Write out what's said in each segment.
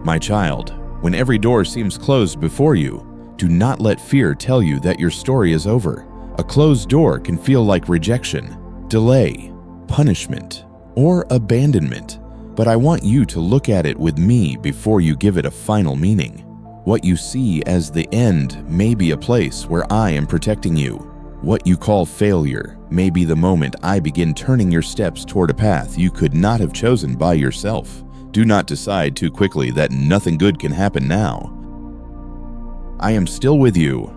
My child, when every door seems closed before you, do not let fear tell you that your story is over. A closed door can feel like rejection, delay, punishment, or abandonment, but I want you to look at it with me before you give it a final meaning. What you see as the end may be a place where I am protecting you. What you call failure may be the moment I begin turning your steps toward a path you could not have chosen by yourself. Do not decide too quickly that nothing good can happen now. I am still with you.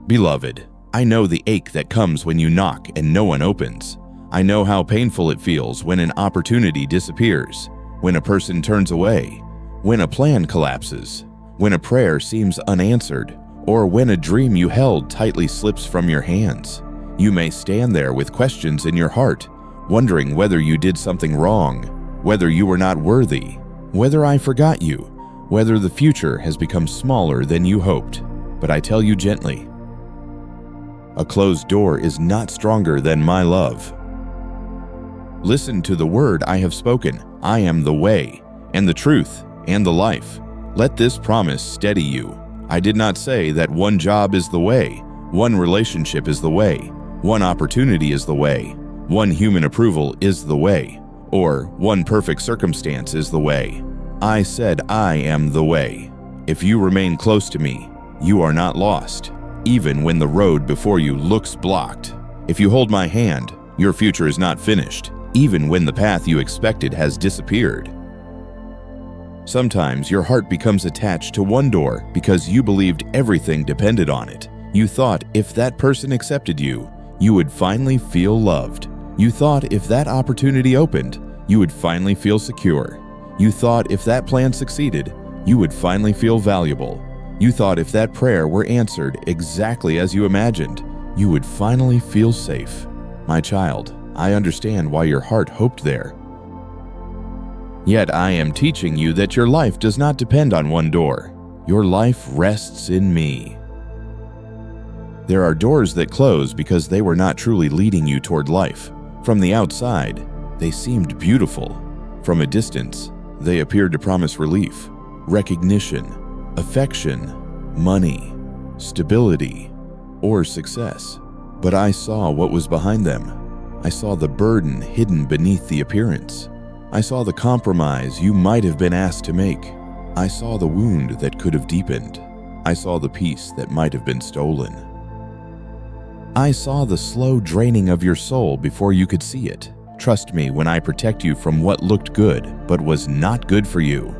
Beloved, I know the ache that comes when you knock and no one opens. I know how painful it feels when an opportunity disappears, when a person turns away, when a plan collapses, when a prayer seems unanswered, or when a dream you held tightly slips from your hands. You may stand there with questions in your heart, wondering whether you did something wrong, whether you were not worthy, whether I forgot you, whether the future has become smaller than you hoped. But I tell you gently, a closed door is not stronger than my love. Listen to the word I have spoken. I am the way, and the truth, and the life. Let this promise steady you. I did not say that one job is the way, one relationship is the way, one opportunity is the way, one human approval is the way, or one perfect circumstance is the way. I said I am the way. If you remain close to me, you are not lost, even when the road before you looks blocked. If you hold my hand, your future is not finished, even when the path you expected has disappeared. Sometimes your heart becomes attached to one door because you believed everything depended on it. You thought if that person accepted you, you would finally feel loved. You thought if that opportunity opened, you would finally feel secure. You thought if that plan succeeded, you would finally feel valuable. You thought if that prayer were answered exactly as you imagined, you would finally feel safe. My child, I understand why your heart hoped there. Yet I am teaching you that your life does not depend on one door. Your life rests in me. There are doors that close because they were not truly leading you toward life. From the outside, they seemed beautiful. From a distance, they appeared to promise relief, recognition, affection, money, stability, or success. But I saw what was behind them. I saw the burden hidden beneath the appearance. I saw the compromise you might have been asked to make. I saw the wound that could have deepened. I saw the peace that might have been stolen. I saw the slow draining of your soul before you could see it. Trust me when I protect you from what looked good but was not good for you.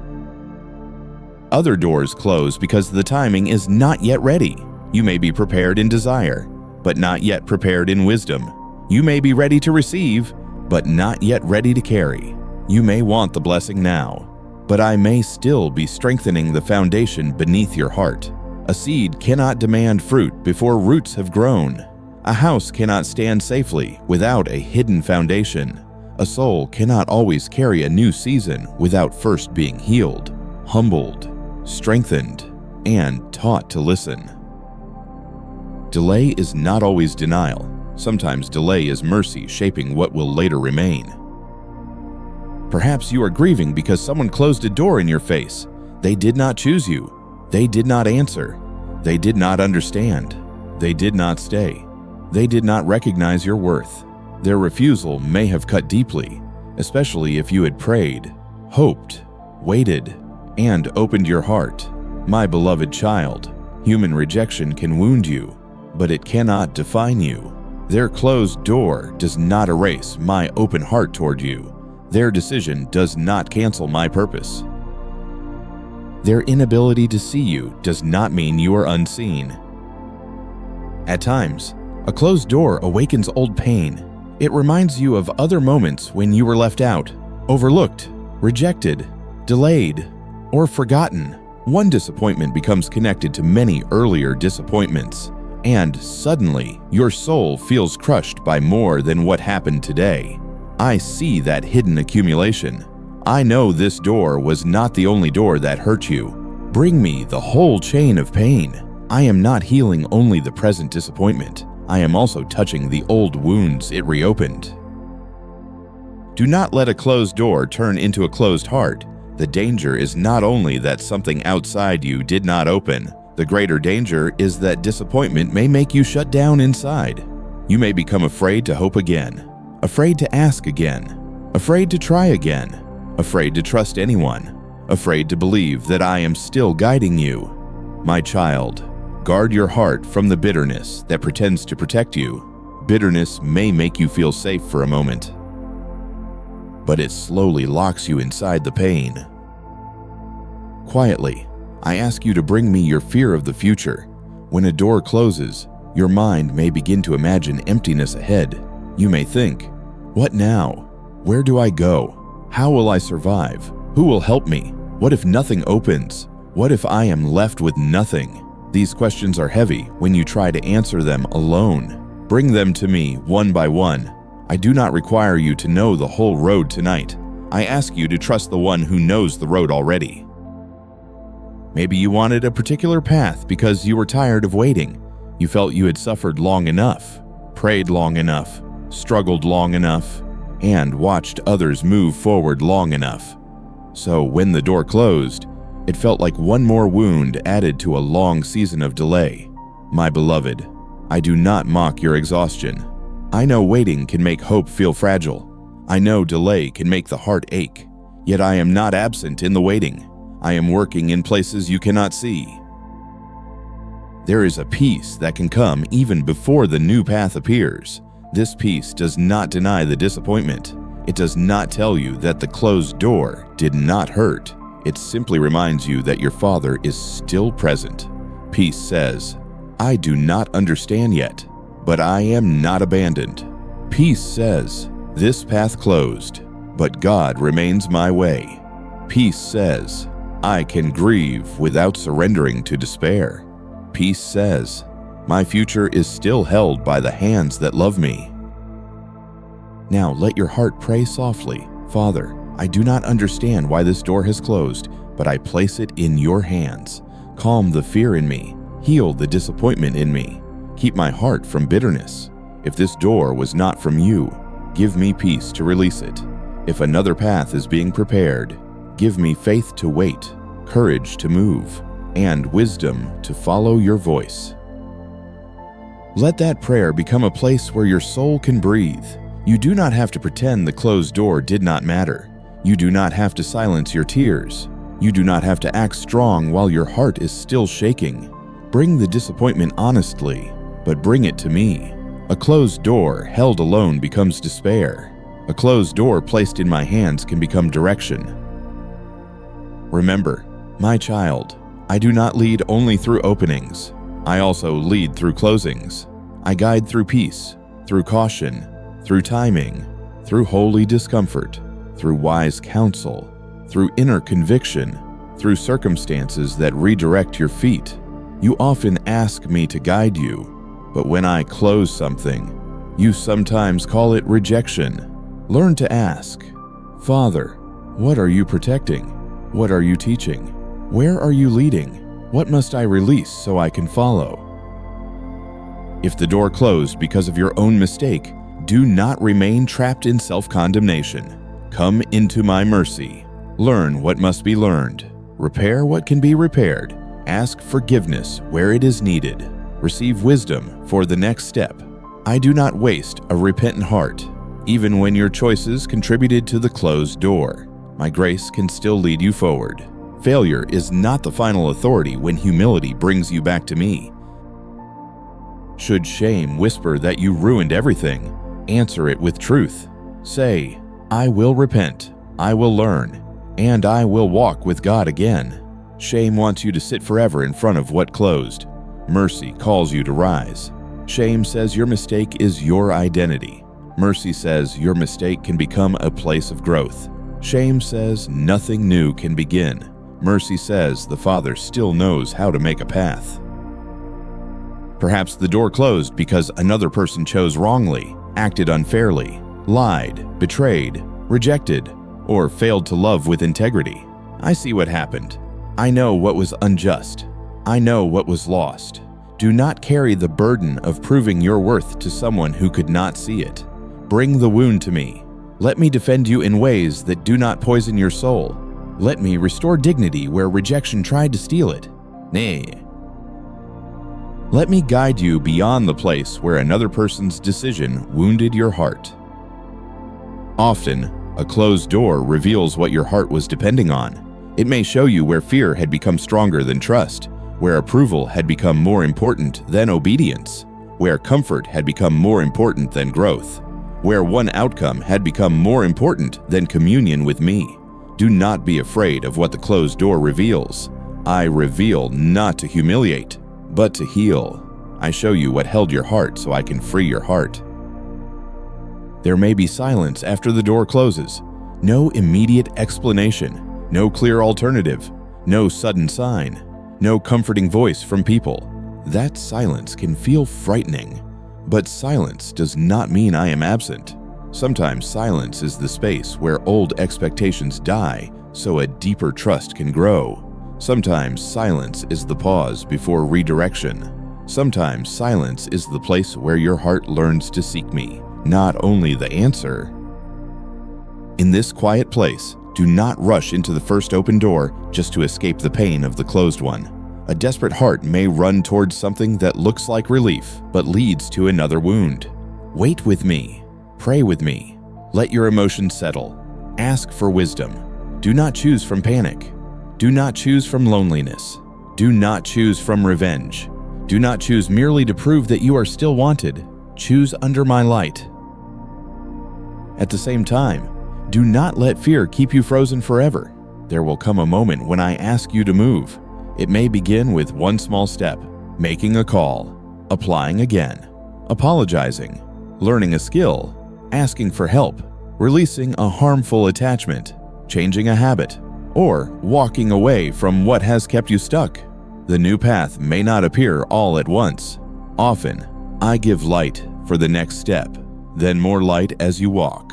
Other doors close because the timing is not yet ready. You may be prepared in desire, but not yet prepared in wisdom. You may be ready to receive, but not yet ready to carry. You may want the blessing now, but I may still be strengthening the foundation beneath your heart. A seed cannot demand fruit before roots have grown. A house cannot stand safely without a hidden foundation. A soul cannot always carry a new season without first being healed, humbled, strengthened, and taught to listen. Delay is not always denial. Sometimes delay is mercy shaping what will later remain. Perhaps you are grieving because someone closed a door in your face. They did not choose you. They did not answer. They did not understand. They did not stay. They did not recognize your worth. Their refusal may have cut deeply, especially if you had prayed, hoped, waited, and opened your heart. My beloved child, human rejection can wound you, but it cannot define you. Their closed door does not erase my open heart toward you. Their decision does not cancel my purpose. Their inability to see you does not mean you are unseen. At times, a closed door awakens old pain. It reminds you of other moments when you were left out, overlooked, rejected, delayed, or forgotten. One disappointment becomes connected to many earlier disappointments, and suddenly your soul feels crushed by more than what happened today. I see that hidden accumulation. I know this door was not the only door that hurt you. Bring me the whole chain of pain. I am not healing only the present disappointment. I am also touching the old wounds it reopened. Do not let a closed door turn into a closed heart. The danger is not only that something outside you did not open, the greater danger is that disappointment may make you shut down inside. You may become afraid to hope again, afraid to ask again, afraid to try again, afraid to trust anyone, afraid to believe that I am still guiding you. My child, guard your heart from the bitterness that pretends to protect you. Bitterness may make you feel safe for a moment, but it slowly locks you inside the pain. Quietly, I ask you to bring me your fear of the future. When a door closes, your mind may begin to imagine emptiness ahead. You may think, what now? Where do I go? How will I survive? Who will help me? What if nothing opens? What if I am left with nothing? These questions are heavy when you try to answer them alone. Bring them to me one by one. I do not require you to know the whole road tonight. I ask you to trust the one who knows the road already. Maybe you wanted a particular path because you were tired of waiting. You felt you had suffered long enough, prayed long enough, struggled long enough, and watched others move forward long enough. So when the door closed, it felt like one more wound added to a long season of delay. My beloved, I do not mock your exhaustion. I know waiting can make hope feel fragile. I know delay can make the heart ache. Yet I am not absent in the waiting. I am working in places you cannot see. There is a peace that can come even before the new path appears. This peace does not deny the disappointment. It does not tell you that the closed door did not hurt. It simply reminds you that your Father is still present. Peace says, I do not understand yet, but I am not abandoned. Peace says, this path closed, but God remains my way. Peace says, I can grieve without surrendering to despair. Peace says, my future is still held by the hands that love me. Now let your heart pray softly, Father, I do not understand why this door has closed, but I place it in your hands. Calm the fear in me, heal the disappointment in me, keep my heart from bitterness. If this door was not from you, give me peace to release it. If another path is being prepared, give me faith to wait, courage to move, and wisdom to follow your voice. Let that prayer become a place where your soul can breathe. You do not have to pretend the closed door did not matter. You do not have to silence your tears. You do not have to act strong while your heart is still shaking. Bring the disappointment honestly, but bring it to me. A closed door held alone becomes despair. A closed door placed in my hands can become direction. Remember, my child, I do not lead only through openings. I also lead through closings. I guide through peace, through caution, through timing, through holy discomfort, through wise counsel, through inner conviction, through circumstances that redirect your feet. You often ask me to guide you, but when I close something, you sometimes call it rejection. Learn to ask, Father, what are you protecting? What are you teaching? Where are you leading? What must I release so I can follow? If the door closed because of your own mistake, do not remain trapped in self-condemnation. Come into my mercy. Learn what must be learned. Repair what can be repaired. Ask forgiveness where it is needed. Receive wisdom for the next step. I do not waste a repentant heart. Even when your choices contributed to the closed door, my grace can still lead you forward. Failure is not the final authority when humility brings you back to me. Should shame whisper that you ruined everything, answer it with truth. Say, I will repent, I will learn, and I will walk with God again. Shame wants you to sit forever in front of what closed. Mercy calls you to rise. Shame says your mistake is your identity. Mercy says your mistake can become a place of growth. Shame says nothing new can begin. Mercy says the Father still knows how to make a path. Perhaps the door closed because another person chose wrongly, acted unfairly, lied, betrayed, rejected, or failed to love with integrity. I see what happened. I know what was unjust. I know what was lost. Do not carry the burden of proving your worth to someone who could not see it. Bring the wound to me. Let me defend you in ways that do not poison your soul. Let me restore dignity where rejection tried to steal it. Nay. Let me guide you beyond the place where another person's decision wounded your heart. Often, a closed door reveals what your heart was depending on. It may show you where fear had become stronger than trust, where approval had become more important than obedience, where comfort had become more important than growth, where one outcome had become more important than communion with me. Do not be afraid of what the closed door reveals. I reveal not to humiliate, but to heal. I show you what held your heart so I can free your heart. There may be silence after the door closes. No immediate explanation, no clear alternative, no sudden sign, no comforting voice from people. That silence can feel frightening, but silence does not mean I am absent. Sometimes silence is the space where old expectations die so a deeper trust can grow. Sometimes silence is the pause before redirection. Sometimes silence is the place where your heart learns to seek me, not only the answer. In this quiet place, do not rush into the first open door just to escape the pain of the closed one. A desperate heart may run towards something that looks like relief, but leads to another wound. Wait with me. Pray with me. Let your emotions settle. Ask for wisdom. Do not choose from panic. Do not choose from loneliness. Do not choose from revenge. Do not choose merely to prove that you are still wanted. Choose under my light. At the same time, do not let fear keep you frozen forever. There will come a moment when I ask you to move. It may begin with one small step, making a call, applying again, apologizing, learning a skill, asking for help, releasing a harmful attachment, changing a habit, or walking away from what has kept you stuck. The new path may not appear all at once. Often, I give light for the next step, then more light as you walk.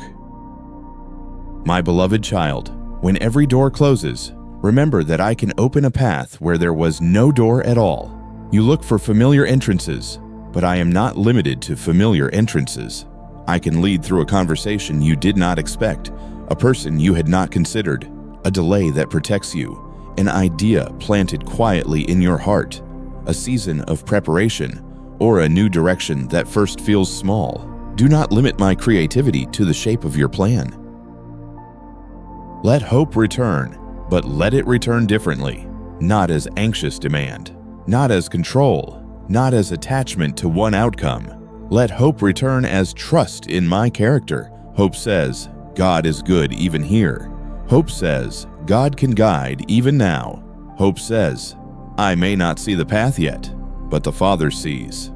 My beloved child, when every door closes, remember that I can open a path where there was no door at all. You look for familiar entrances, but I am not limited to familiar entrances. I can lead through a conversation you did not expect, a person you had not considered, a delay that protects you, an idea planted quietly in your heart, a season of preparation, or a new direction that first feels small. Do not limit my creativity to the shape of your plan. Let hope return, but let it return differently, not as anxious demand, not as control, not as attachment to one outcome. Let hope return as trust in my character. Hope says, God is good even here. Hope says, God can guide even now. Hope says, I may not see the path yet, but the Father sees.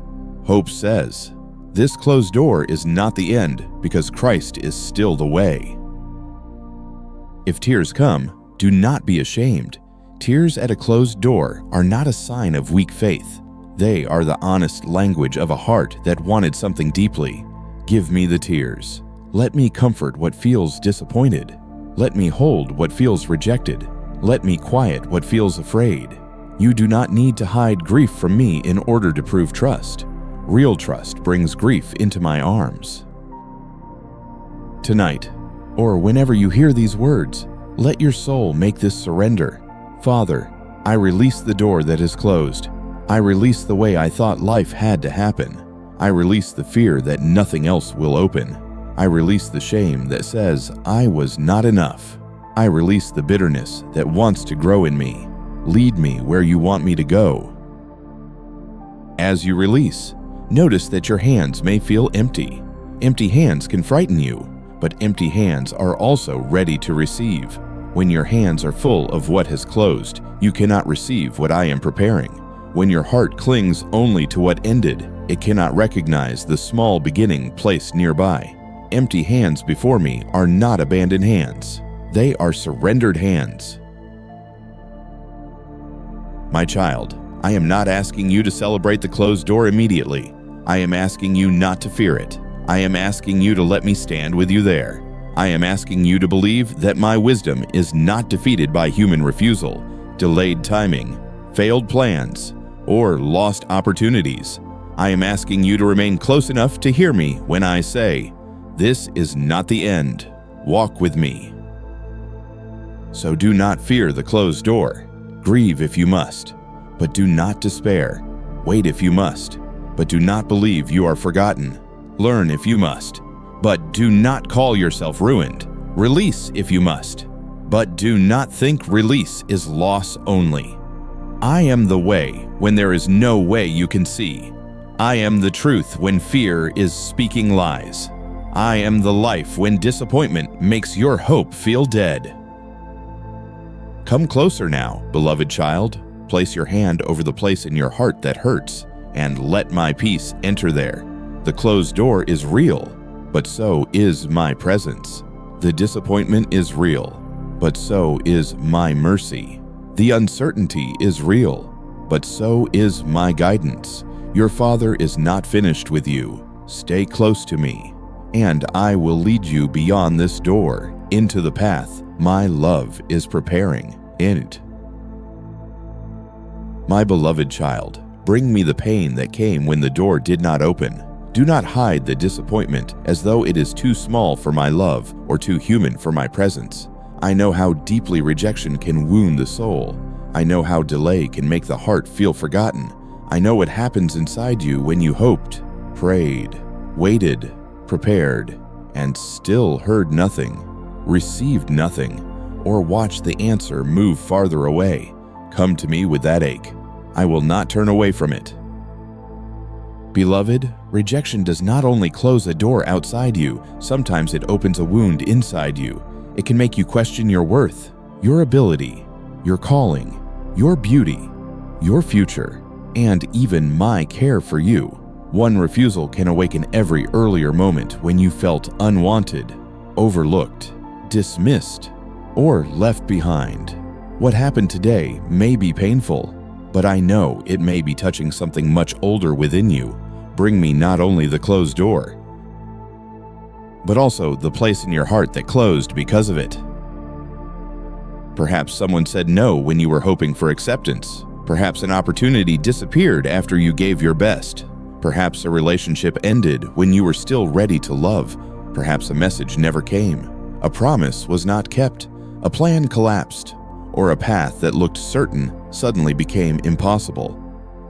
Hope says, this closed door is not the end because Christ is still the way. If tears come, do not be ashamed. Tears at a closed door are not a sign of weak faith. They are the honest language of a heart that wanted something deeply. Give me the tears. Let me comfort what feels disappointed. Let me hold what feels rejected. Let me quiet what feels afraid. You do not need to hide grief from me in order to prove trust. Real trust brings grief into my arms. Tonight, or whenever you hear these words, let your soul make this surrender. Father, I release the door that is closed. I release the way I thought life had to happen. I release the fear that nothing else will open. I release the shame that says I was not enough. I release the bitterness that wants to grow in me. Lead me where you want me to go. As you release, notice that your hands may feel empty. Empty hands can frighten you, but empty hands are also ready to receive. When your hands are full of what has closed, you cannot receive what I am preparing. When your heart clings only to what ended, it cannot recognize the small beginning placed nearby. Empty hands before me are not abandoned hands. They are surrendered hands. My child, I am not asking you to celebrate the closed door immediately. I am asking you not to fear it. I am asking you to let me stand with you there. I am asking you to believe that my wisdom is not defeated by human refusal, delayed timing, failed plans, or lost opportunities. I am asking you to remain close enough to hear me when I say, this is not the end. Walk with me. So do not fear the closed door. Grieve if you must, but do not despair. Wait if you must, but do not believe you are forgotten. Learn if you must, but do not call yourself ruined. Release if you must, but do not think release is loss only. I am the way when there is no way you can see. I am the truth when fear is speaking lies. I am the life when disappointment makes your hope feel dead. Come closer now, beloved child. Place your hand over the place in your heart that hurts, and let my peace enter there. The closed door is real, but so is my presence. The disappointment is real, but so is my mercy. The uncertainty is real, but so is my guidance. Your Father is not finished with you. Stay close to me, and I will lead you beyond this door into the path my love is preparing in it. My beloved child, bring me the pain that came when the door did not open. Do not hide the disappointment as though it is too small for my love or too human for my presence. I know how deeply rejection can wound the soul. I know how delay can make the heart feel forgotten. I know what happens inside you when you hoped, prayed, waited, prepared, and still heard nothing, received nothing, or watched the answer move farther away. Come to me with that ache. I will not turn away from it. Beloved, rejection does not only close a door outside you, sometimes it opens a wound inside you. It can make you question your worth, your ability, your calling, your beauty, your future, and even my care for you. One refusal can awaken every earlier moment when you felt unwanted, overlooked, dismissed, or left behind. What happened today may be painful, but I know it may be touching something much older within you. Bring me not only the closed door, but also the place in your heart that closed because of it. Perhaps someone said no when you were hoping for acceptance. Perhaps an opportunity disappeared after you gave your best. Perhaps a relationship ended when you were still ready to love. Perhaps a message never came. A promise was not kept. A plan collapsed. Or a path that looked certain suddenly became impossible.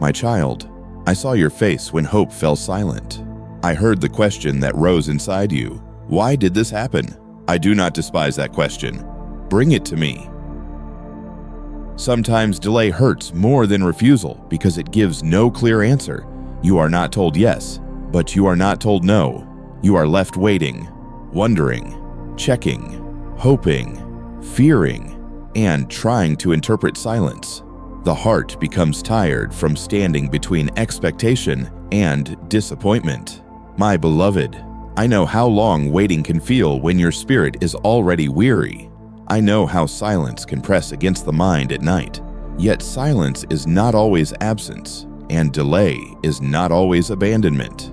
My child, I saw your face when hope fell silent. I heard the question that rose inside you. Why did this happen? I do not despise that question. Bring it to me. Sometimes delay hurts more than refusal because it gives no clear answer. You are not told yes, but you are not told no. You are left waiting, wondering, checking, hoping, fearing, and trying to interpret silence. The heart becomes tired from standing between expectation and disappointment. My beloved, I know how long waiting can feel when your spirit is already weary. I know how silence can press against the mind at night. Yet silence is not always absence, and delay is not always abandonment.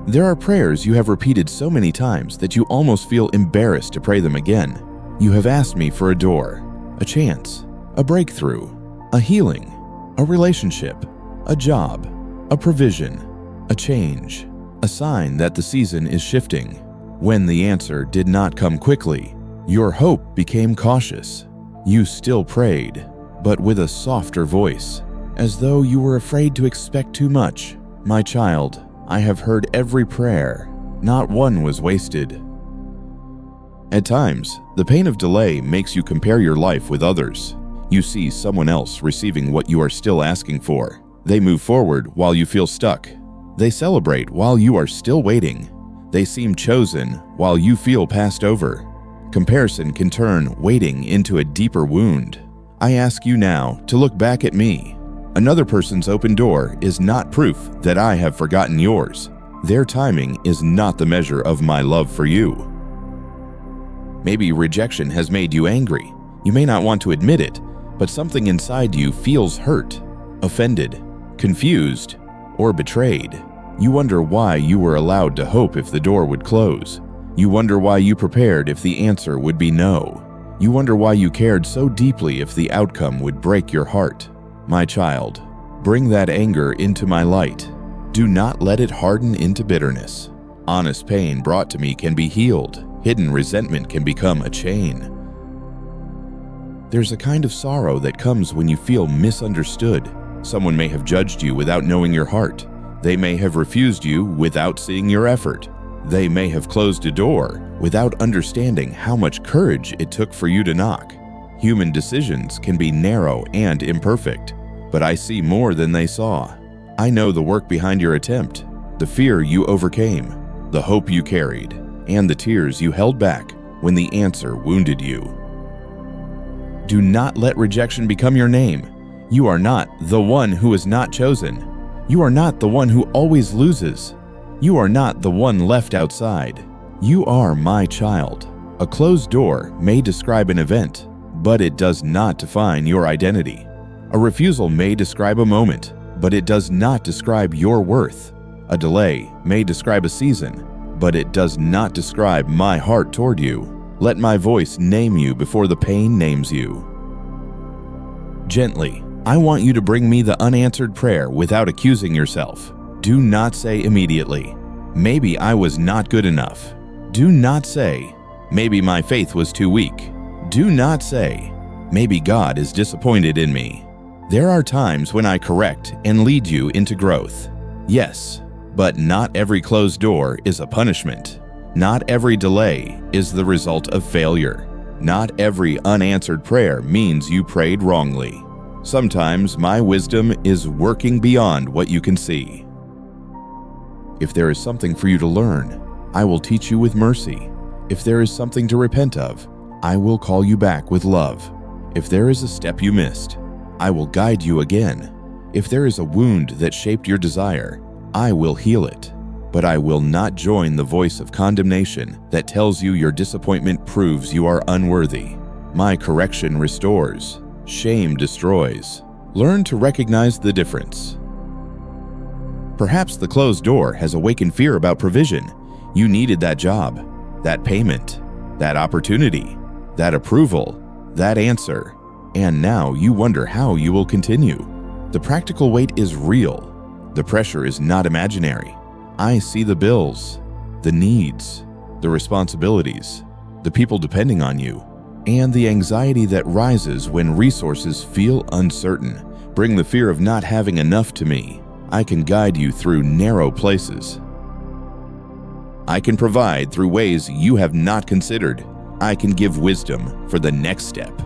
There are prayers you have repeated so many times that you almost feel embarrassed to pray them again. You have asked me for a door, a chance, a breakthrough, a healing, a relationship, a job, a provision, a change, a sign that the season is shifting. When the answer did not come quickly, your hope became cautious. You still prayed, but with a softer voice, as though you were afraid to expect too much. My child, I have heard every prayer. Not one was wasted. At times, the pain of delay makes you compare your life with others. You see someone else receiving what you are still asking for. They move forward while you feel stuck. They celebrate while you are still waiting. They seem chosen while you feel passed over. Comparison can turn waiting into a deeper wound. I ask you now to look back at me. Another person's open door is not proof that I have forgotten yours. Their timing is not the measure of my love for you. Maybe rejection has made you angry. You may not want to admit it, but something inside you feels hurt, offended, confused, or betrayed. You wonder why you were allowed to hope if the door would close. You wonder why you prepared if the answer would be no. You wonder why you cared so deeply if the outcome would break your heart. My child, bring that anger into my light. Do not let it harden into bitterness. Honest pain brought to me can be healed. Hidden resentment can become a chain. There's a kind of sorrow that comes when you feel misunderstood. Someone may have judged you without knowing your heart. They may have refused you without seeing your effort. They may have closed a door without understanding how much courage it took for you to knock. Human decisions can be narrow and imperfect, but I see more than they saw. I know the work behind your attempt, the fear you overcame, the hope you carried, and the tears you held back when the answer wounded you. Do not let rejection become your name. You are not the one who is not chosen. You are not the one who always loses. You are not the one left outside. You are my child. A closed door may describe an event, but it does not define your identity. A refusal may describe a moment, but it does not describe your worth. A delay may describe a season, but it does not describe my heart toward you. Let my voice name you before the pain names you. Gently, I want you to bring me the unanswered prayer without accusing yourself. Do not say immediately, maybe I was not good enough. Do not say, maybe my faith was too weak. Do not say, maybe God is disappointed in me. There are times when I correct and lead you into growth. Yes, but not every closed door is a punishment. Not every delay is the result of failure. Not every unanswered prayer means you prayed wrongly. Sometimes my wisdom is working beyond what you can see. If there is something for you to learn, I will teach you with mercy. If there is something to repent of, I will call you back with love. If there is a step you missed, I will guide you again. If there is a wound that shaped your desire, I will heal it. But I will not join the voice of condemnation that tells you your disappointment proves you are unworthy. My correction restores. Shame destroys. Learn to recognize the difference. Perhaps the closed door has awakened fear about provision. You needed that job, that payment, that opportunity, that approval, that answer, and now you wonder how you will continue. The practical weight is real. The pressure is not imaginary. I see the bills, the needs, the responsibilities, the people depending on you, and the anxiety that rises when resources feel uncertain. Bring the fear of not having enough to me. I can guide you through narrow places. I can provide through ways you have not considered. I can give wisdom for the next step.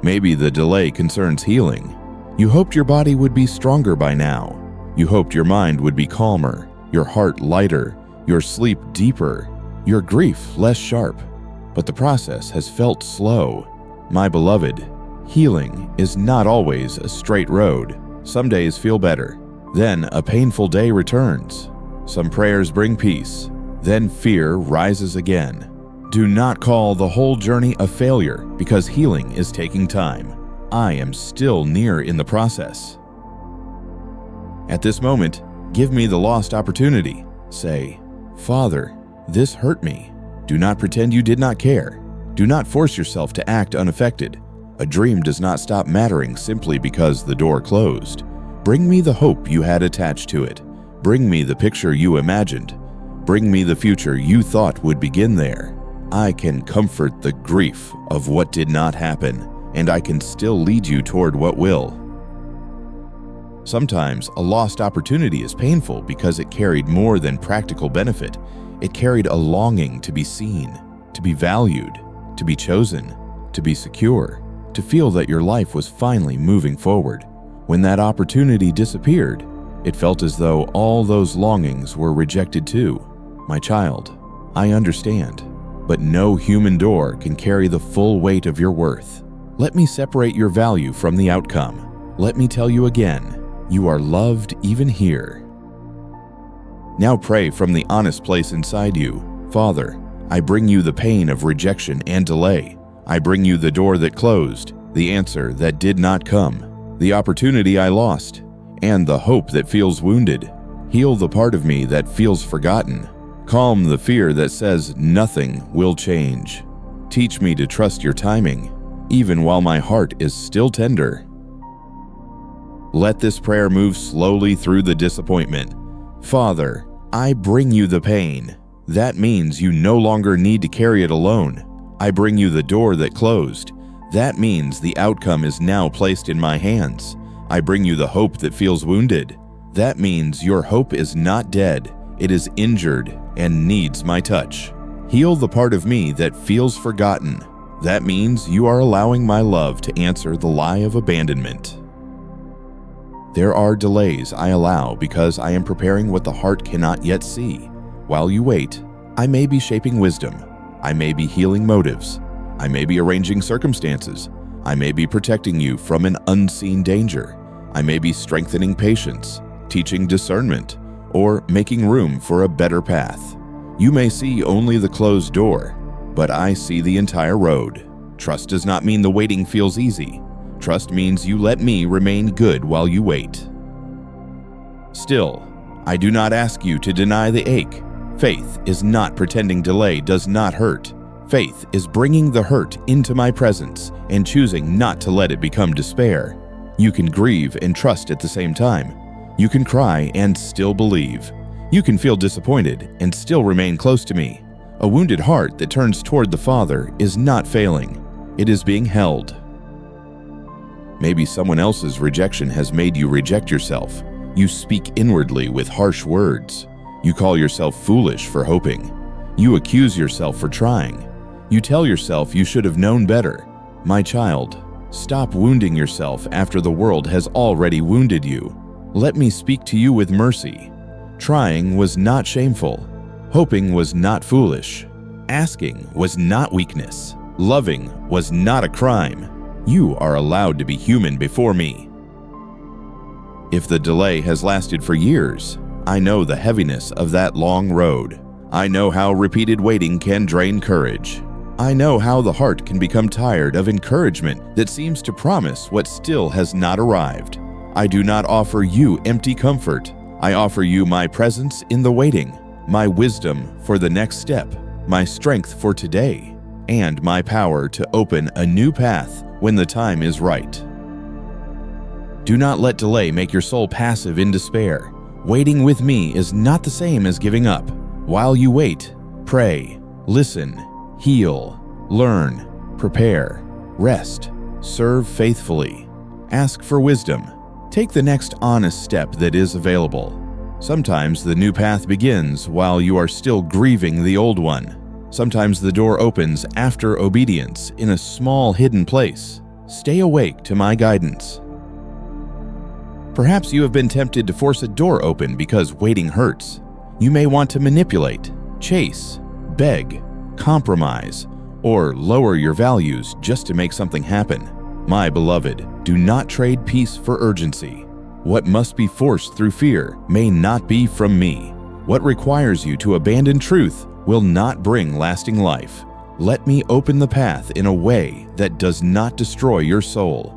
Maybe the delay concerns healing. You hoped your body would be stronger by now. You hoped your mind would be calmer, your heart lighter, your sleep deeper, your grief less sharp. But the process has felt slow. My beloved, healing is not always a straight road. Some days feel better, then a painful day returns. Some prayers bring peace, then fear rises again. Do not call the whole journey a failure because healing is taking time. I am still near in the process. At this moment, give me the lost opportunity. Say, Father, this hurt me. Do not pretend you did not care. Do not force yourself to act unaffected. A dream does not stop mattering simply because the door closed. Bring me the hope you had attached to it. Bring me the picture you imagined. Bring me the future you thought would begin there. I can comfort the grief of what did not happen, and I can still lead you toward what will. Sometimes a lost opportunity is painful because it carried more than practical benefit. It carried a longing to be seen, to be valued, to be chosen, to be secure, to feel that your life was finally moving forward. When that opportunity disappeared, it felt as though all those longings were rejected too. My child, I understand, but no human door can carry the full weight of your worth. Let me separate your value from the outcome. Let me tell you again, you are loved even here. Now pray from the honest place inside you. Father, I bring you the pain of rejection and delay. I bring you the door that closed, the answer that did not come, the opportunity I lost, and the hope that feels wounded. Heal the part of me that feels forgotten. Calm the fear that says nothing will change. Teach me to trust your timing, even while my heart is still tender. Let this prayer move slowly through the disappointment. Father, I bring you the pain. That means you no longer need to carry it alone. I bring you the door that closed. That means the outcome is now placed in my hands. I bring you the hope that feels wounded. That means your hope is not dead. It is injured and needs my touch. Heal the part of me that feels forgotten. That means you are allowing my love to answer the lie of abandonment. There are delays I allow because I am preparing what the heart cannot yet see. While you wait, I may be shaping wisdom. I may be healing motives. I may be arranging circumstances. I may be protecting you from an unseen danger. I may be strengthening patience, teaching discernment, or making room for a better path. You may see only the closed door, but I see the entire road. Trust does not mean the waiting feels easy. Trust means you let me remain good while you wait. Still, I do not ask you to deny the ache. Faith is not pretending delay does not hurt. Faith is bringing the hurt into my presence and choosing not to let it become despair. You can grieve and trust at the same time. You can cry and still believe. You can feel disappointed and still remain close to me. A wounded heart that turns toward the Father is not failing. It is being held. Maybe someone else's rejection has made you reject yourself. You speak inwardly with harsh words. You call yourself foolish for hoping. You accuse yourself for trying. You tell yourself you should have known better. My child, stop wounding yourself after the world has already wounded you. Let me speak to you with mercy. Trying was not shameful. Hoping was not foolish. Asking was not weakness. Loving was not a crime. You are allowed to be human before me. If the delay has lasted for years, I know the heaviness of that long road. I know how repeated waiting can drain courage. I know how the heart can become tired of encouragement that seems to promise what still has not arrived. I do not offer you empty comfort. I offer you my presence in the waiting, my wisdom for the next step, my strength for today, and my power to open a new path when the time is right. Do not let delay make your soul passive in despair. Waiting with me is not the same as giving up. While you wait, pray, listen, heal, learn, prepare, rest, serve faithfully, ask for wisdom. Take the next honest step that is available. Sometimes the new path begins while you are still grieving the old one. Sometimes the door opens after obedience in a small hidden place. Stay awake to my guidance. Perhaps you have been tempted to force a door open because waiting hurts. You may want to manipulate, chase, beg, compromise, or lower your values just to make something happen. My beloved, do not trade peace for urgency. What must be forced through fear may not be from me. What requires you to abandon truth will not bring lasting life. Let me open the path in a way that does not destroy your soul.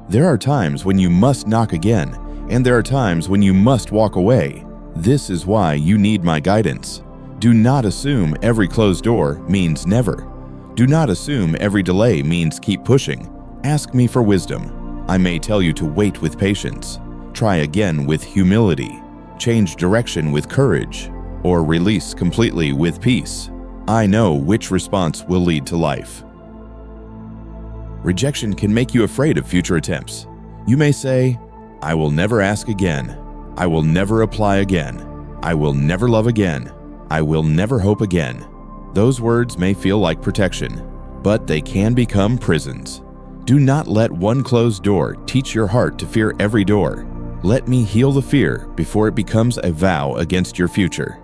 There are times when you must knock again, and there are times when you must walk away. This is why you need my guidance. Do not assume every closed door means never. Do not assume every delay means keep pushing. Ask me for wisdom. I may tell you to wait with patience, try again with humility, change direction with courage, or release completely with peace. I know which response will lead to life. Rejection can make you afraid of future attempts. You may say, I will never ask again. I will never apply again. I will never love again. I will never hope again. Those words may feel like protection, but they can become prisons. Do not let one closed door teach your heart to fear every door. Let me heal the fear before it becomes a vow against your future.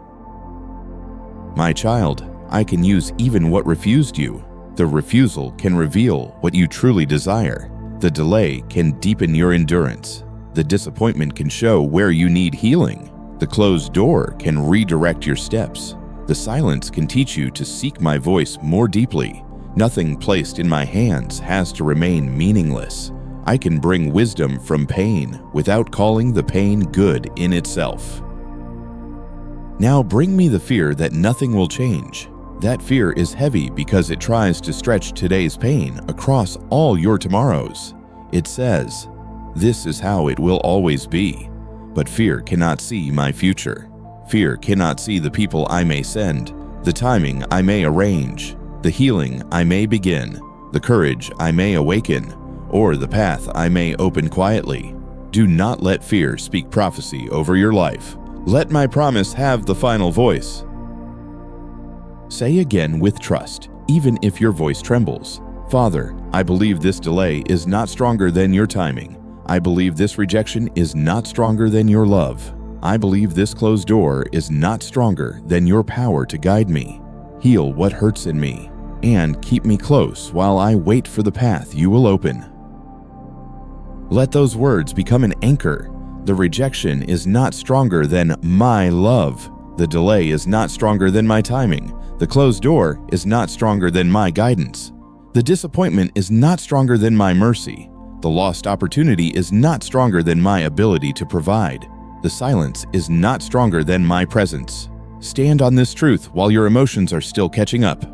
My child, I can use even what refused you. The refusal can reveal what you truly desire. The delay can deepen your endurance. The disappointment can show where you need healing. The closed door can redirect your steps. The silence can teach you to seek my voice more deeply. Nothing placed in my hands has to remain meaningless. I can bring wisdom from pain without calling the pain good in itself. Now bring me the fear that nothing will change. That fear is heavy because it tries to stretch today's pain across all your tomorrows. It says, this is how it will always be. But fear cannot see my future. Fear cannot see the people I may send, the timing I may arrange, the healing I may begin. the courage I may awaken, or the path I may open quietly. Do not let fear speak prophecy over your life. Let my promise have the final voice. Say again with trust, even if your voice trembles. Father, I believe this delay is not stronger than your timing. I believe this rejection is not stronger than your love. I believe this closed door is not stronger than your power to guide me. Heal what hurts in me, and keep me close while I wait for the path you will open. Let those words become an anchor. The rejection is not stronger than my love. The delay is not stronger than my timing. The closed door is not stronger than my guidance. The disappointment is not stronger than my mercy. The lost opportunity is not stronger than my ability to provide. The silence is not stronger than my presence. Stand on this truth while your emotions are still catching up.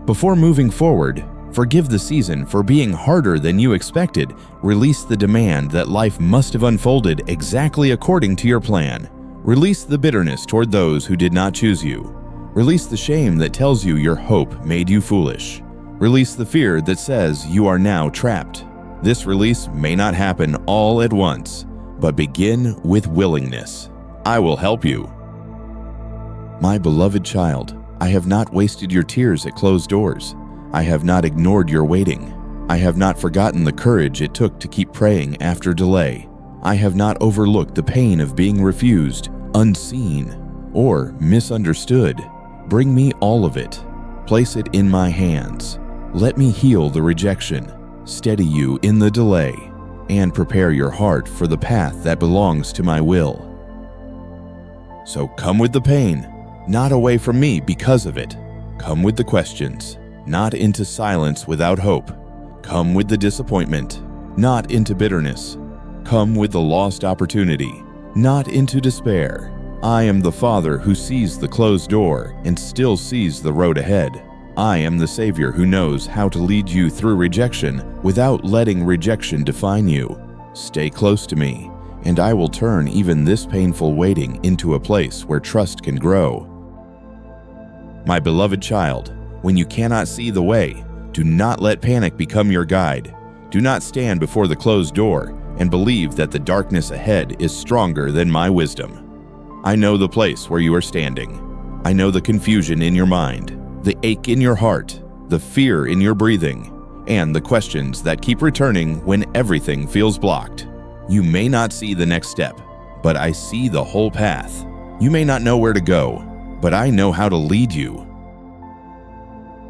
Before moving forward, forgive the season for being harder than you expected. Release the demand that life must have unfolded exactly according to your plan. Release the bitterness toward those who did not choose you. Release the shame that tells you your hope made you foolish. Release the fear that says you are now trapped. This release may not happen all at once, but begin with willingness. I will help you. My beloved child, I have not wasted your tears at closed doors. I have not ignored your waiting. I have not forgotten the courage it took to keep praying after delay. I have not overlooked the pain of being refused, unseen, or misunderstood. Bring me all of it. Place it in my hands. Let me heal the rejection, steady you in the delay, and prepare your heart for the path that belongs to my will. So come with the pain, not away from me because of it. Come with the questions, not into silence without hope. Come with the disappointment, not into bitterness. Come with the lost opportunity, not into despair. I am the Father who sees the closed door and still sees the road ahead. I am the Savior who knows how to lead you through rejection without letting rejection define you. Stay close to me, and I will turn even this painful waiting into a place where trust can grow. My beloved child, when you cannot see the way, do not let panic become your guide. Do not stand before the closed door and believe that the darkness ahead is stronger than my wisdom. I know the place where you are standing. I know the confusion in your mind, the ache in your heart, the fear in your breathing, and the questions that keep returning when everything feels blocked. You may not see the next step, but I see the whole path. You may not know where to go, but I know how to lead you.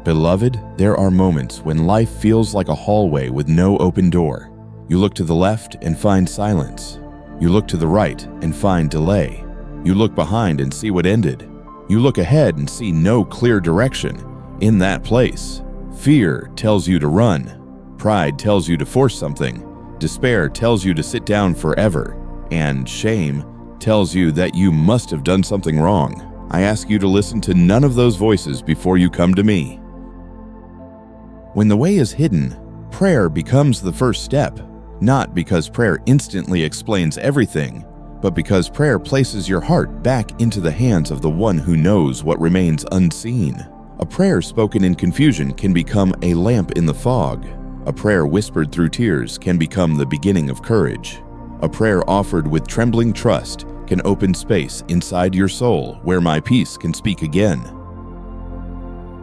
Beloved, there are moments when life feels like a hallway with no open door. You look to the left and find silence. You look to the right and find delay. You look behind and see what ended. You look ahead and see no clear direction. In that place, fear tells you to run. Pride tells you to force something. Despair tells you to sit down forever. And shame tells you that you must have done something wrong. I ask you to listen to none of those voices before you come to me. When the way is hidden, prayer becomes the first step. Not because prayer instantly explains everything, but because prayer places your heart back into the hands of the one who knows what remains unseen. A prayer spoken in confusion can become a lamp in the fog. A prayer whispered through tears can become the beginning of courage. A prayer offered with trembling trust can open space inside your soul where my peace can speak again.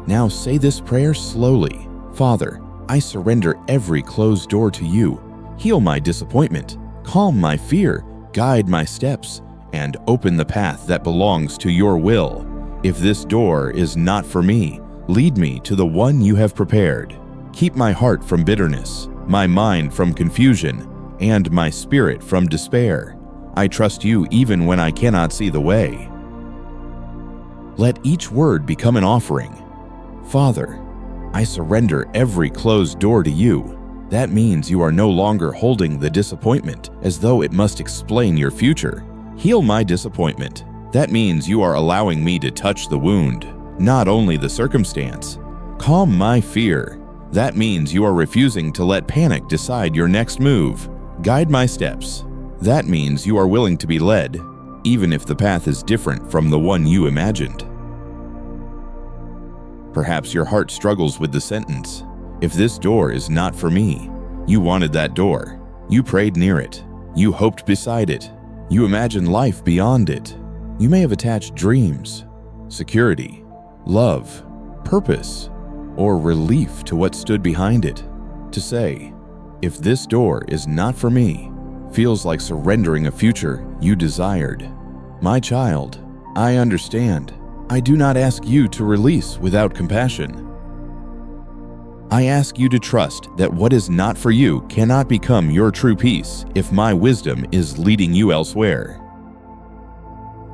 Now say this prayer slowly. Father, I surrender every closed door to you. Heal my disappointment, calm my fear, guide my steps, and open the path that belongs to your will. If this door is not for me, lead me to the one you have prepared. Keep my heart from bitterness, my mind from confusion, and my spirit from despair. I trust you even when I cannot see the way. Let each word become an offering. Father, I surrender every closed door to you. That means you are no longer holding the disappointment as though it must explain your future. Heal my disappointment. That means you are allowing me to touch the wound, not only the circumstance. Calm my fear. That means you are refusing to let panic decide your next move. Guide my steps. That means you are willing to be led, even if the path is different from the one you imagined. Perhaps your heart struggles with the sentence, "If this door is not for me." You wanted that door. You prayed near it. You hoped beside it. You imagined life beyond it. You may have attached dreams, security, love, purpose, or relief to what stood behind it. To say, "If this door is not for me," feels like surrendering a future you desired. My child, I understand. I do not ask you to release without compassion. I ask you to trust that what is not for you cannot become your true peace if my wisdom is leading you elsewhere.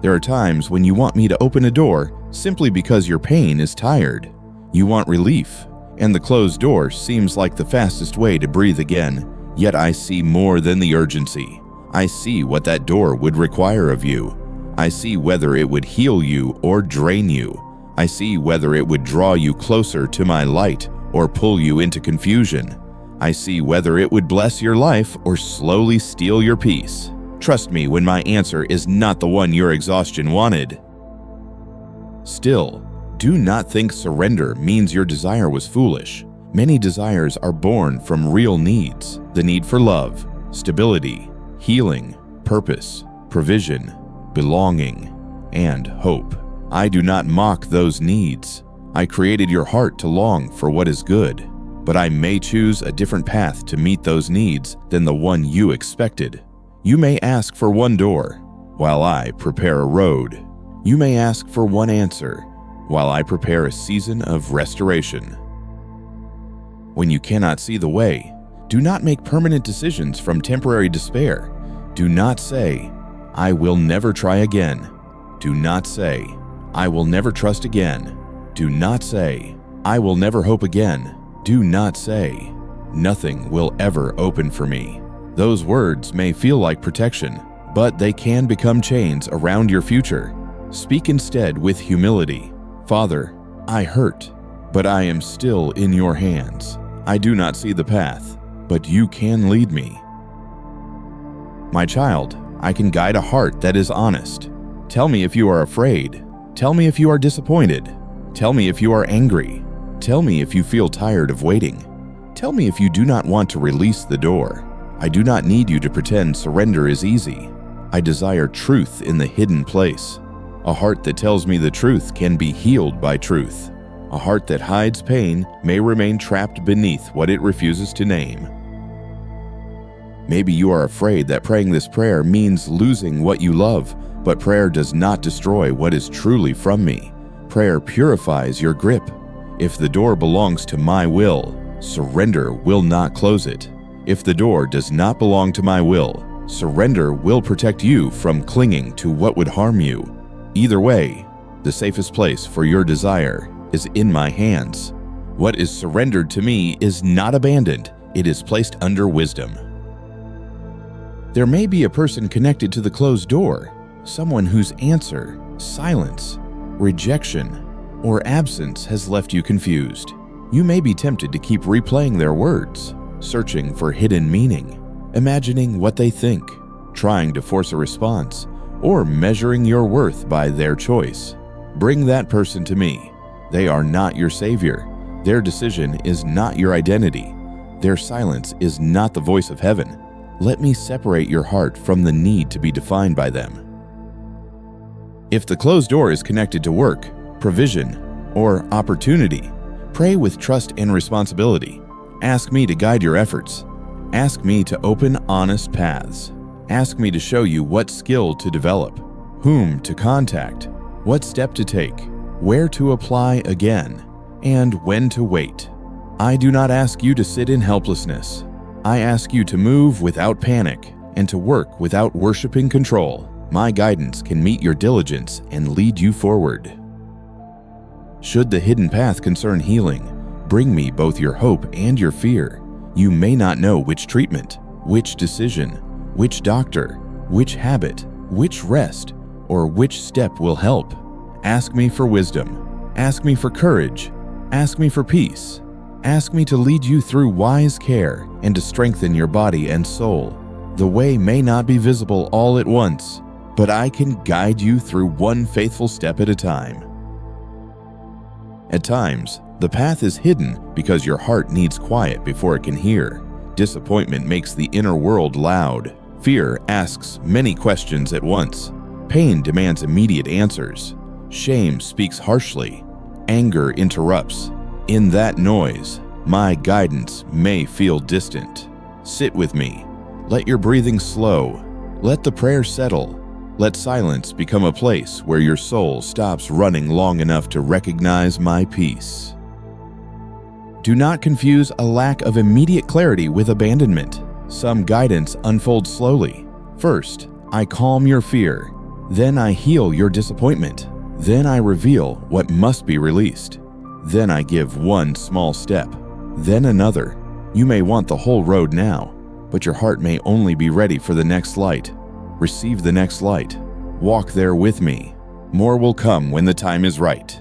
There are times when you want me to open a door simply because your pain is tired. You want relief, and the closed door seems like the fastest way to breathe again. Yet I see more than the urgency. I see what that door would require of you. I see whether it would heal you or drain you. I see whether it would draw you closer to my light or pull you into confusion. I see whether it would bless your life or slowly steal your peace. Trust me when my answer is not the one your exhaustion wanted. Still, do not think surrender means your desire was foolish. Many desires are born from real needs: the need for love, stability, healing, purpose, provision, belonging, and hope. I do not mock those needs. I created your heart to long for what is good, but I may choose a different path to meet those needs than the one you expected. You may ask for one door, while I prepare a road. You may ask for one answer, while I prepare a season of restoration. When you cannot see the way, do not make permanent decisions from temporary despair. Do not say, "I will never try again." Do not say, "I will never trust again." Do not say, "I will never hope again." Do not say, "Nothing will ever open for me." Those words may feel like protection, but they can become chains around your future. Speak instead with humility. "Father, I hurt, but I am still in your hands. I do not see the path, but you can lead me. My child, I can guide a heart that is honest. Tell me if you are afraid. Tell me if you are disappointed. Tell me if you are angry. Tell me if you feel tired of waiting. Tell me if you do not want to release the door. I do not need you to pretend surrender is easy. I desire truth in the hidden place. A heart that tells me the truth can be healed by truth. A heart that hides pain may remain trapped beneath what it refuses to name. Maybe you are afraid that praying this prayer means losing what you love, but prayer does not destroy what is truly from me. Prayer purifies your grip. If the door belongs to my will, surrender will not close it. If the door does not belong to my will, surrender will protect you from clinging to what would harm you. Either way, the safest place for your desire is in my hands. What is surrendered to me is not abandoned, it is placed under wisdom. There may be a person connected to the closed door, someone whose answer, silence, rejection, or absence has left you confused. You may be tempted to keep replaying their words, searching for hidden meaning, imagining what they think, trying to force a response, or measuring your worth by their choice. Bring that person to me. They are not your savior. Their decision is not your identity. Their silence is not the voice of heaven. Let me separate your heart from the need to be defined by them. If the closed door is connected to work, provision, or opportunity, pray with trust and responsibility. Ask me to guide your efforts. Ask me to open honest paths. Ask me to show you what skill to develop, whom to contact, what step to take, where to apply again, and when to wait. I do not ask you to sit in helplessness. I ask you to move without panic and to work without worshiping control. My guidance can meet your diligence and lead you forward. Should the hidden path concern healing, bring me both your hope and your fear. You may not know which treatment, which decision, which doctor, which habit, which rest, or which step will help. Ask me for wisdom. Ask me for courage. Ask me for peace. Ask me to lead you through wise care and to strengthen your body and soul. The way may not be visible all at once, but I can guide you through one faithful step at a time. At times, the path is hidden because your heart needs quiet before it can hear. Disappointment makes the inner world loud. Fear asks many questions at once. Pain demands immediate answers. Shame speaks harshly. Anger interrupts. In that noise, my guidance may feel distant. Sit with me. Let your breathing slow. Let the prayer settle. Let silence become a place where your soul stops running long enough to recognize my peace. Do not confuse a lack of immediate clarity with abandonment. Some guidance unfolds slowly. First, I calm your fear. Then I heal your disappointment. Then I reveal what must be released. Then I give one small step. Then another. You may want the whole road now, but your heart may only be ready for the next light. Receive the next light. Walk there with me. More will come when the time is right.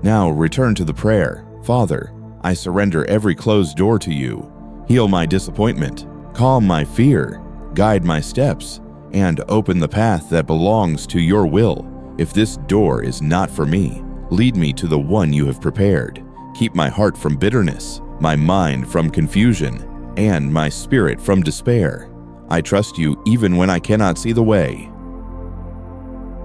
Now return to the prayer. Father, I surrender every closed door to you. Heal my disappointment. Calm my fear. Guide my steps. And open the path that belongs to your will. If this door is not for me, lead me to the one you have prepared. Keep my heart from bitterness, my mind from confusion, and my spirit from despair. I trust you even when I cannot see the way.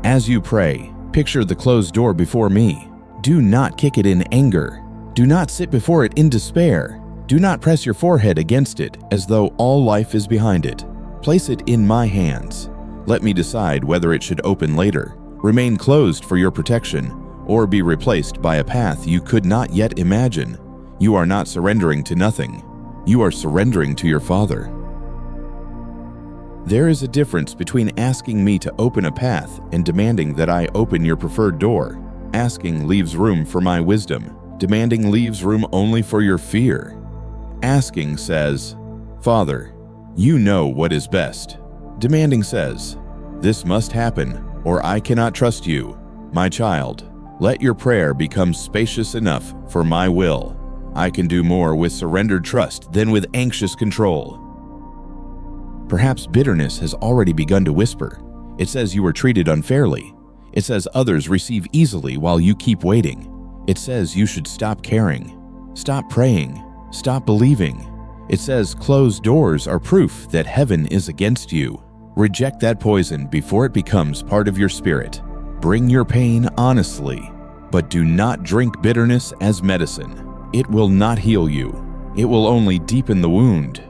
As you pray, picture the closed door before me. Do not kick it in anger. Do not sit before it in despair. Do not press your forehead against it as though all life is behind it. Place it in my hands. Let me decide whether it should open later, remain closed for your protection, or be replaced by a path you could not yet imagine. You are not surrendering to nothing. You are surrendering to your Father. There is a difference between asking me to open a path and demanding that I open your preferred door. Asking leaves room for my wisdom. Demanding leaves room only for your fear. Asking says, Father, you know what is best. Demanding says, this must happen, or I cannot trust you. My child, let your prayer become spacious enough for my will. I can do more with surrendered trust than with anxious control. Perhaps bitterness has already begun to whisper. It says you were treated unfairly. It says others receive easily while you keep waiting. It says you should stop caring, stop praying, stop believing. It says closed doors are proof that heaven is against you. Reject that poison before it becomes part of your spirit. Bring your pain honestly, but do not drink bitterness as medicine. It will not heal you. It will only deepen the wound.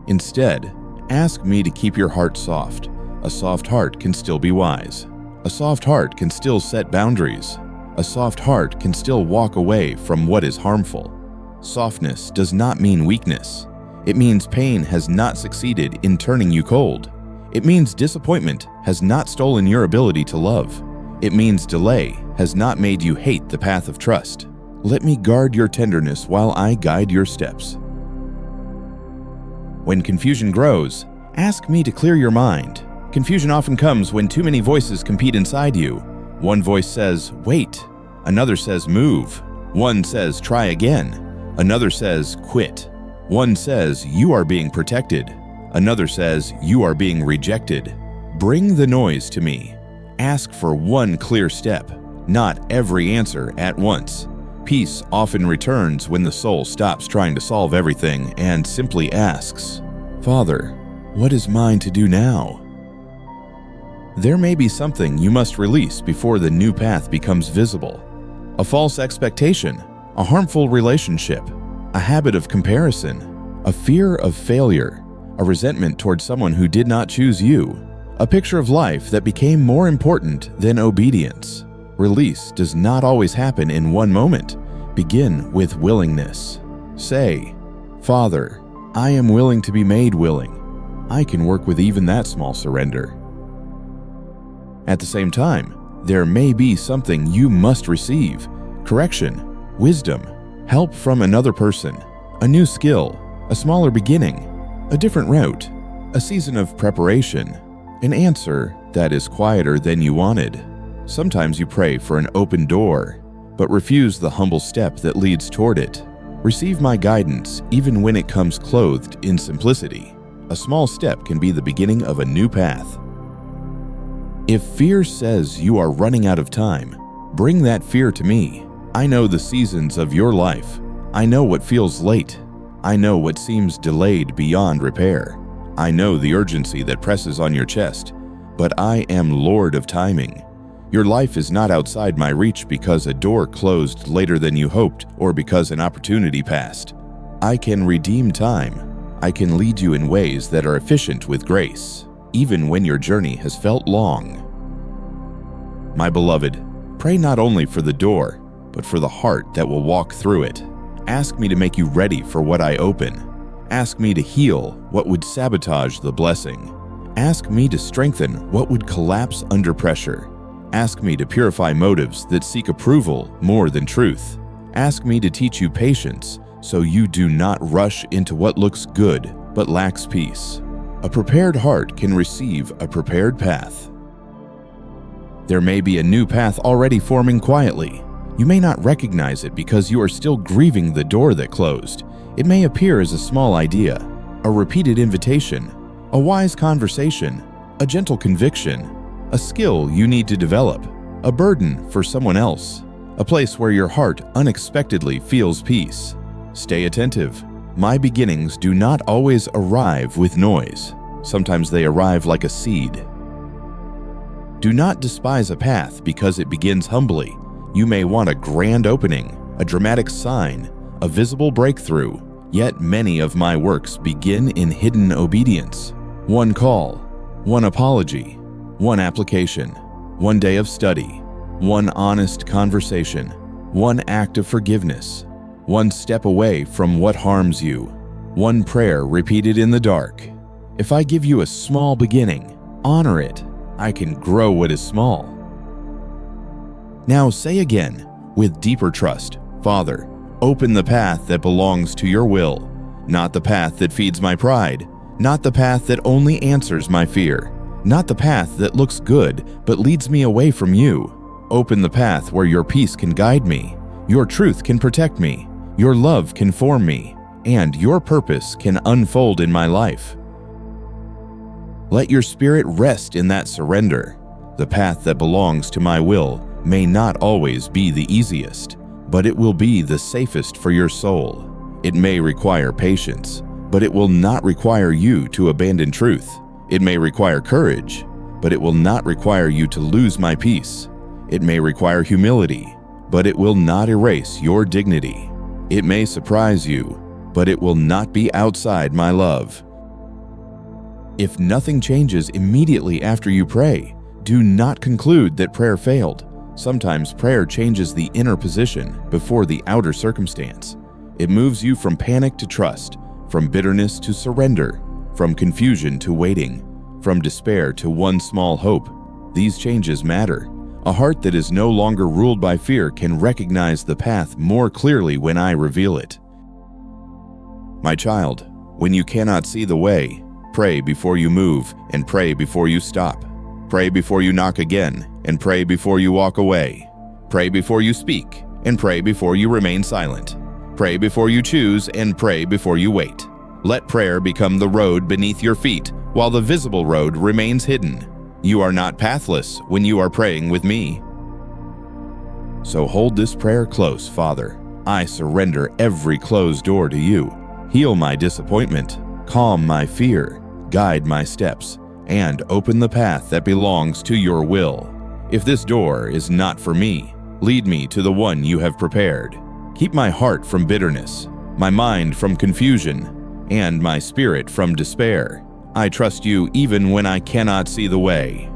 Instead, ask me to keep your heart soft. A soft heart can still be wise. A soft heart can still set boundaries. A soft heart can still walk away from what is harmful. Softness does not mean weakness. It means pain has not succeeded in turning you cold. It means disappointment has not stolen your ability to love. It means delay has not made you hate the path of trust. Let me guard your tenderness while I guide your steps. When confusion grows, ask me to clear your mind. Confusion often comes when too many voices compete inside you. One voice says, wait. Another says, move. One says, try again. Another says, quit. One says, you are being protected. Another says, you are being rejected. Bring the noise to me. Ask for one clear step, not every answer at once. Peace often returns when the soul stops trying to solve everything and simply asks, Father, what is mine to do now? There may be something you must release before the new path becomes visible. A false expectation, a harmful relationship, a habit of comparison, a fear of failure, a resentment toward someone who did not choose you, a picture of life that became more important than obedience. Release does not always happen in one moment. Begin with willingness. Say, Father, I am willing to be made willing. I can work with even that small surrender. At the same time, there may be something you must receive: correction, wisdom, help from another person, a new skill, a smaller beginning, a different route, a season of preparation, an answer that is quieter than you wanted. Sometimes you pray for an open door, but refuse the humble step that leads toward it. Receive my guidance even when it comes clothed in simplicity. A small step can be the beginning of a new path. If fear says you are running out of time, Bring that fear to me. I know the seasons of your life. I know what feels late. I know what seems delayed beyond repair. I know the urgency that presses on your chest, but I am Lord of timing. Your life is not outside my reach because a door closed later than you hoped or because an opportunity passed. I can redeem time. I can lead you in ways that are efficient with grace, even when your journey has felt long. My beloved, pray not only for the door, but for the heart that will walk through it. Ask me to make you ready for what I open. Ask me to heal what would sabotage the blessing. Ask me to strengthen what would collapse under pressure. Ask me to purify motives that seek approval more than truth. Ask me to teach you patience so you do not rush into what looks good but lacks peace. A prepared heart can receive a prepared path. There may be a new path already forming quietly. You may not recognize it because you are still grieving the door that closed. It may appear as a small idea, a repeated invitation, a wise conversation, a gentle conviction, a skill you need to develop, a burden for someone else, a place where your heart unexpectedly feels peace. Stay attentive. My beginnings do not always arrive with noise. Sometimes they arrive like a seed. Do not despise a path because it begins humbly. You may want a grand opening, a dramatic sign, a visible breakthrough, yet many of my works begin in hidden obedience. One call, one apology, one application, one day of study, one honest conversation, one act of forgiveness, one step away from what harms you, one prayer repeated in the dark. If I give you a small beginning, honor it. I can grow what is small. Now say again, with deeper trust, Father, open the path that belongs to your will, not the path that feeds my pride, not the path that only answers my fear, not the path that looks good but leads me away from you. Open the path where your peace can guide me, your truth can protect me, your love can form me, and your purpose can unfold in my life. Let your spirit rest in that surrender. The path that belongs to my will may not always be the easiest, but it will be the safest for your soul. It may require patience, but it will not require you to abandon truth. It may require courage, but it will not require you to lose my peace. It may require humility, but it will not erase your dignity. It may surprise you, but it will not be outside my love. If nothing changes immediately after you pray, do not conclude that prayer failed. Sometimes prayer changes the inner position before the outer circumstance. It moves you from panic to trust, from bitterness to surrender, from confusion to waiting, from despair to one small hope. These changes matter. A heart that is no longer ruled by fear can recognize the path more clearly when I reveal it. My child, when you cannot see the way, pray before you move and pray before you stop. Pray before you knock again and pray before you walk away. Pray before you speak and pray before you remain silent. Pray before you choose and pray before you wait. Let prayer become the road beneath your feet while the visible road remains hidden. You are not pathless when you are praying with me. So hold this prayer close, Father. I surrender every closed door to you. Heal my disappointment, calm my fear, guide my steps, and open the path that belongs to your will. If this door is not for me, lead me to the one you have prepared. Keep my heart from bitterness, my mind from confusion, and my spirit from despair. I trust you even when I cannot see the way.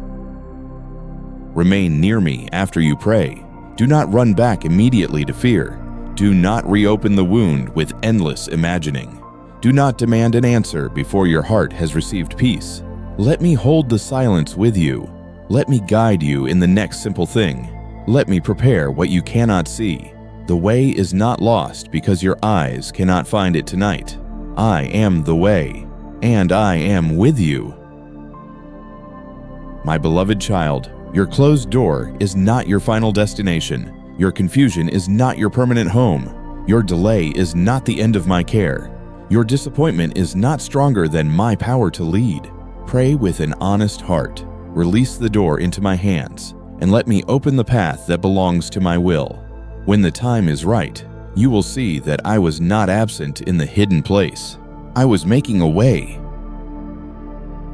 Remain near me after you pray. Do not run back immediately to fear. Do not reopen the wound with endless imagining. Do not demand an answer before your heart has received peace. Let me hold the silence with you. Let me guide you in the next simple thing. Let me prepare what you cannot see. The way is not lost because your eyes cannot find it tonight. I am the way, and I am with you. My beloved child, your closed door is not your final destination. Your confusion is not your permanent home. Your delay is not the end of my care. Your disappointment is not stronger than my power to lead. Pray with an honest heart. Release the door into my hands. and let me open the path that belongs to my will. When the time is right, you will see that I was not absent in the hidden place. I was making a way.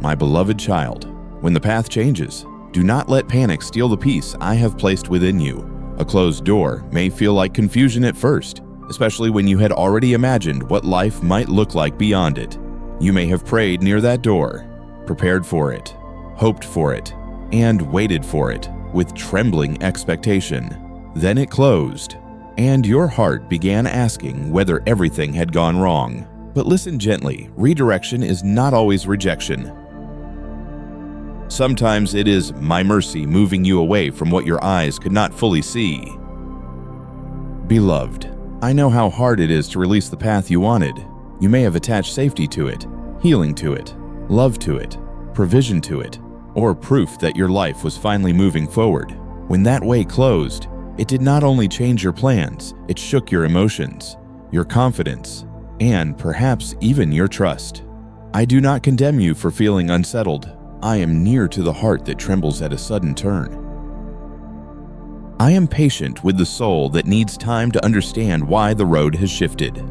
My beloved child, when the path changes, do not let panic steal the peace I have placed within you. A closed door may feel like confusion at first, especially when you had already imagined what life might look like beyond it. You may have prayed near that door, prepared for it, hoped for it, and waited for it with trembling expectation. Then it closed, and your heart began asking whether everything had gone wrong. But listen gently, redirection is not always rejection. Sometimes it is my mercy moving you away from what your eyes could not fully see. Beloved, I know how hard it is to release the path you wanted. You may have attached safety to it, healing to it, love to it, provision to it, or proof that your life was finally moving forward. When that way closed, it did not only change your plans, it shook your emotions, your confidence, and perhaps even your trust. I do not condemn you for feeling unsettled. I am near to the heart that trembles at a sudden turn. I am patient with the soul that needs time to understand why the road has shifted.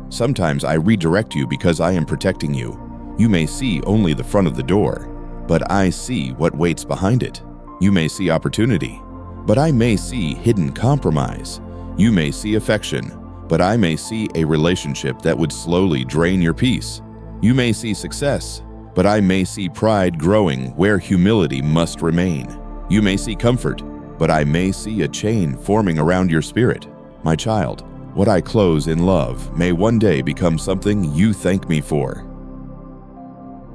Sometimes I redirect you because I am protecting you. You may see only the front of the door, but I see what waits behind it. You may see opportunity, but I may see hidden compromise. You may see affection, but I may see a relationship that would slowly drain your peace. You may see success, but I may see pride growing where humility must remain. You may see comfort, but I may see a chain forming around your spirit. My child, what I close in love may one day become something you thank me for.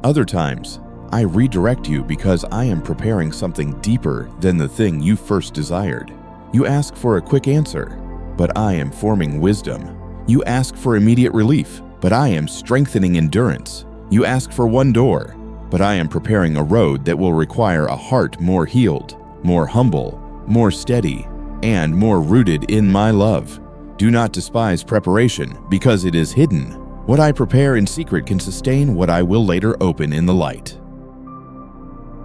Other times, I redirect you because I am preparing something deeper than the thing you first desired. You ask for a quick answer, but I am forming wisdom. You ask for immediate relief, but I am strengthening endurance. You ask for one door, but I am preparing a road that will require a heart more healed, more humble, more steady, and more rooted in my love. Do not despise preparation because it is hidden. What I prepare in secret can sustain what I will later open in the light.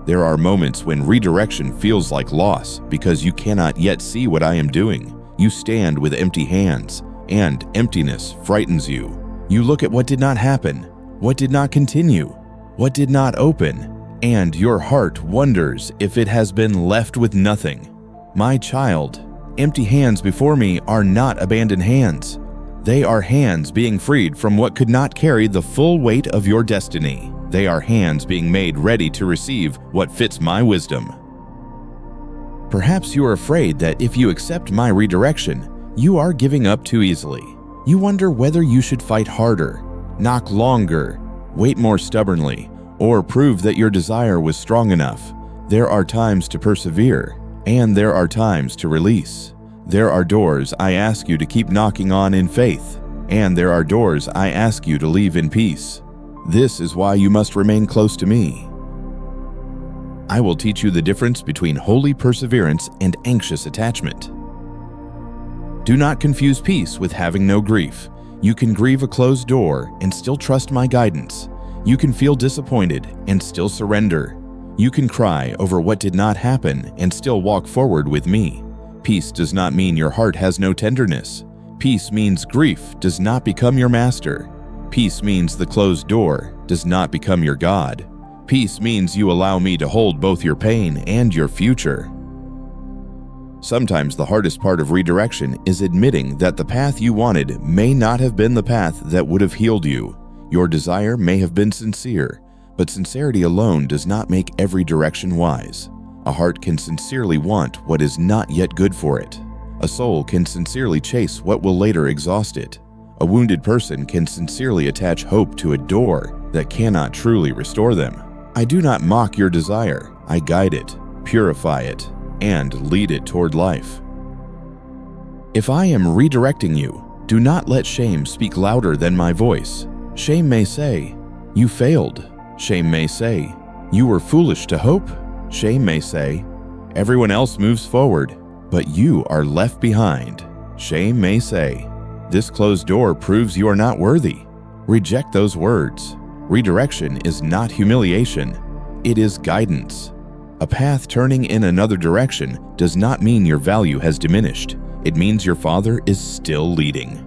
There are moments when redirection feels like loss because you cannot yet see what I am doing. You stand with empty hands, and emptiness frightens you. You look at what did not happen, what did not continue, what did not open, and your heart wonders if it has been left with nothing. My child, empty hands before me are not abandoned hands. They are hands being freed from what could not carry the full weight of your destiny. They are hands being made ready to receive what fits my wisdom. Perhaps you are afraid that if you accept my redirection, you are giving up too easily. You wonder whether you should fight harder, knock longer, wait more stubbornly, or prove that your desire was strong enough. There are times to persevere, and there are times to release. There are doors I ask you to keep knocking on in faith, and there are doors I ask you to leave in peace. This is why you must remain close to me. I will teach you the difference between holy perseverance and anxious attachment. Do not confuse peace with having no grief. You can grieve a closed door and still trust my guidance. You can feel disappointed and still surrender. You can cry over what did not happen and still walk forward with me. Peace does not mean your heart has no tenderness. Peace means grief does not become your master. Peace means the closed door does not become your God. Peace means you allow me to hold both your pain and your future. Sometimes the hardest part of redirection is admitting that the path you wanted may not have been the path that would have healed you. Your desire may have been sincere, but sincerity alone does not make every direction wise. A heart can sincerely want what is not yet good for it. A soul can sincerely chase what will later exhaust it. A wounded person can sincerely attach hope to a door that cannot truly restore them. I do not mock your desire. I guide it, purify it, and lead it toward life. If I am redirecting you, do not let shame speak louder than my voice. Shame may say, "You failed." Shame may say, "You were foolish to hope." Shame may say, "Everyone else moves forward, but you are left behind." Shame may say, "This closed door proves you are not worthy." Reject those words. Redirection is not humiliation. It is guidance. A path turning in another direction does not mean your value has diminished. It means your Father is still leading.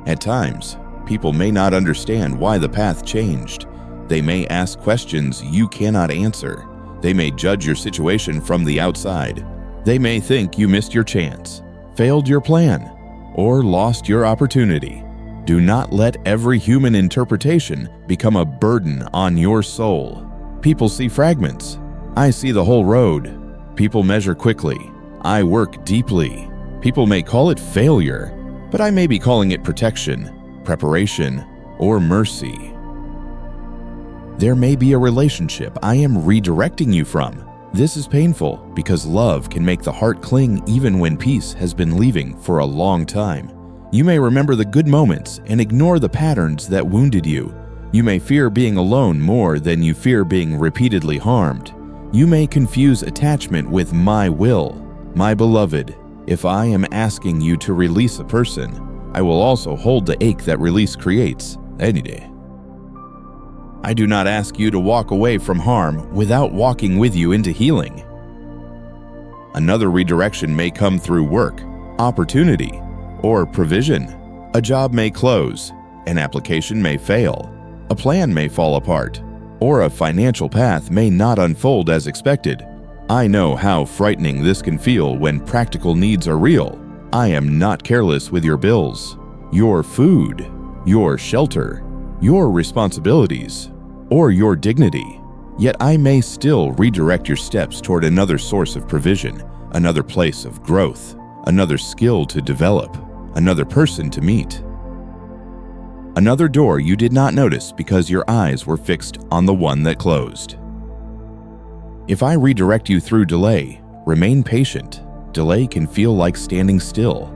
At times, people may not understand why the path changed. They may ask questions you cannot answer. They may judge your situation from the outside. They may think you missed your chance, failed your plan, or lost your opportunity. Do not let every human interpretation become a burden on your soul. People see fragments. I see the whole road. People measure quickly. I work deeply. People may call it failure, but I may be calling it protection, preparation, or mercy. There may be a relationship I am redirecting you from. This is painful because love can make the heart cling even when peace has been leaving for a long time. You may remember the good moments and ignore the patterns that wounded you. You may fear being alone more than you fear being repeatedly harmed. You may confuse attachment with my will. My beloved, if I am asking you to release a person, I will also hold the ache that release creates any day. I do not ask you to walk away from harm without walking with you into healing. Another redirection may come through work, opportunity, or provision. A job may close, an application may fail, a plan may fall apart, or a financial path may not unfold as expected. I know how frightening this can feel when practical needs are real. I am not careless with your bills, your food, your shelter, your responsibilities, or your dignity. Yet I may still redirect your steps toward another source of provision, another place of growth, another skill to develop, another person to meet. Another door you did not notice because your eyes were fixed on the one that closed. If I redirect you through delay, remain patient. Delay can feel like standing still,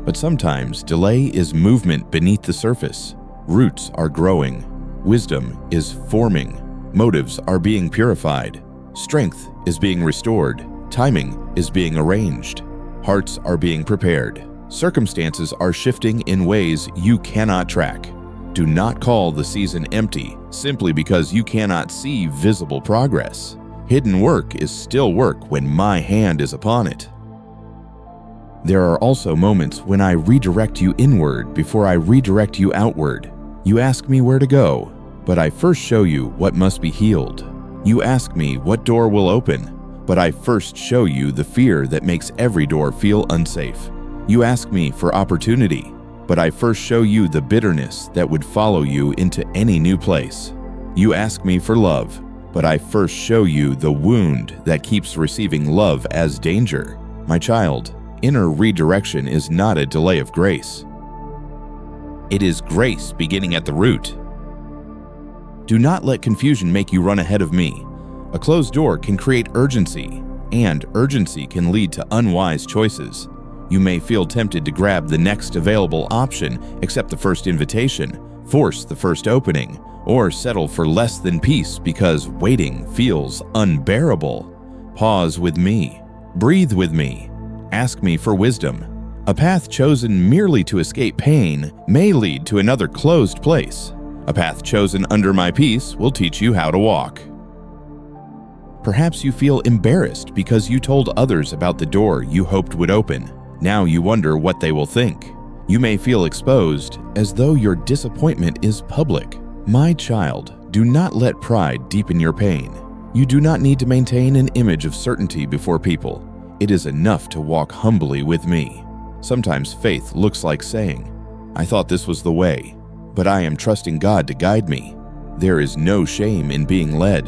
but sometimes delay is movement beneath the surface. Roots are growing. Wisdom is forming. Motives are being purified. Strength is being restored. Timing is being arranged. Hearts are being prepared. Circumstances are shifting in ways you cannot track. Do not call the season empty simply because you cannot see visible progress. Hidden work is still work when my hand is upon it. There are also moments when I redirect you inward before I redirect you outward. You ask me where to go, but I first show you what must be healed. You ask me what door will open, but I first show you the fear that makes every door feel unsafe. You ask me for opportunity, but I first show you the bitterness that would follow you into any new place. You ask me for love, but I first show you the wound that keeps receiving love as danger. My child, inner redirection is not a delay of grace. It is grace beginning at the root. Do not let confusion make you run ahead of me. A closed door can create urgency, and urgency can lead to unwise choices. You may feel tempted to grab the next available option, accept the first invitation, force the first opening, or settle for less than peace because waiting feels unbearable. Pause with me. Breathe with me. Ask me for wisdom. A path chosen merely to escape pain may lead to another closed place. A path chosen under my peace will teach you how to walk. Perhaps you feel embarrassed because you told others about the door you hoped would open. Now you wonder what they will think. You may feel exposed as though your disappointment is public. My child, do not let pride deepen your pain. You do not need to maintain an image of certainty before people. It is enough to walk humbly with me. Sometimes faith looks like saying, I thought this was the way, but I am trusting God to guide me. There is no shame in being led.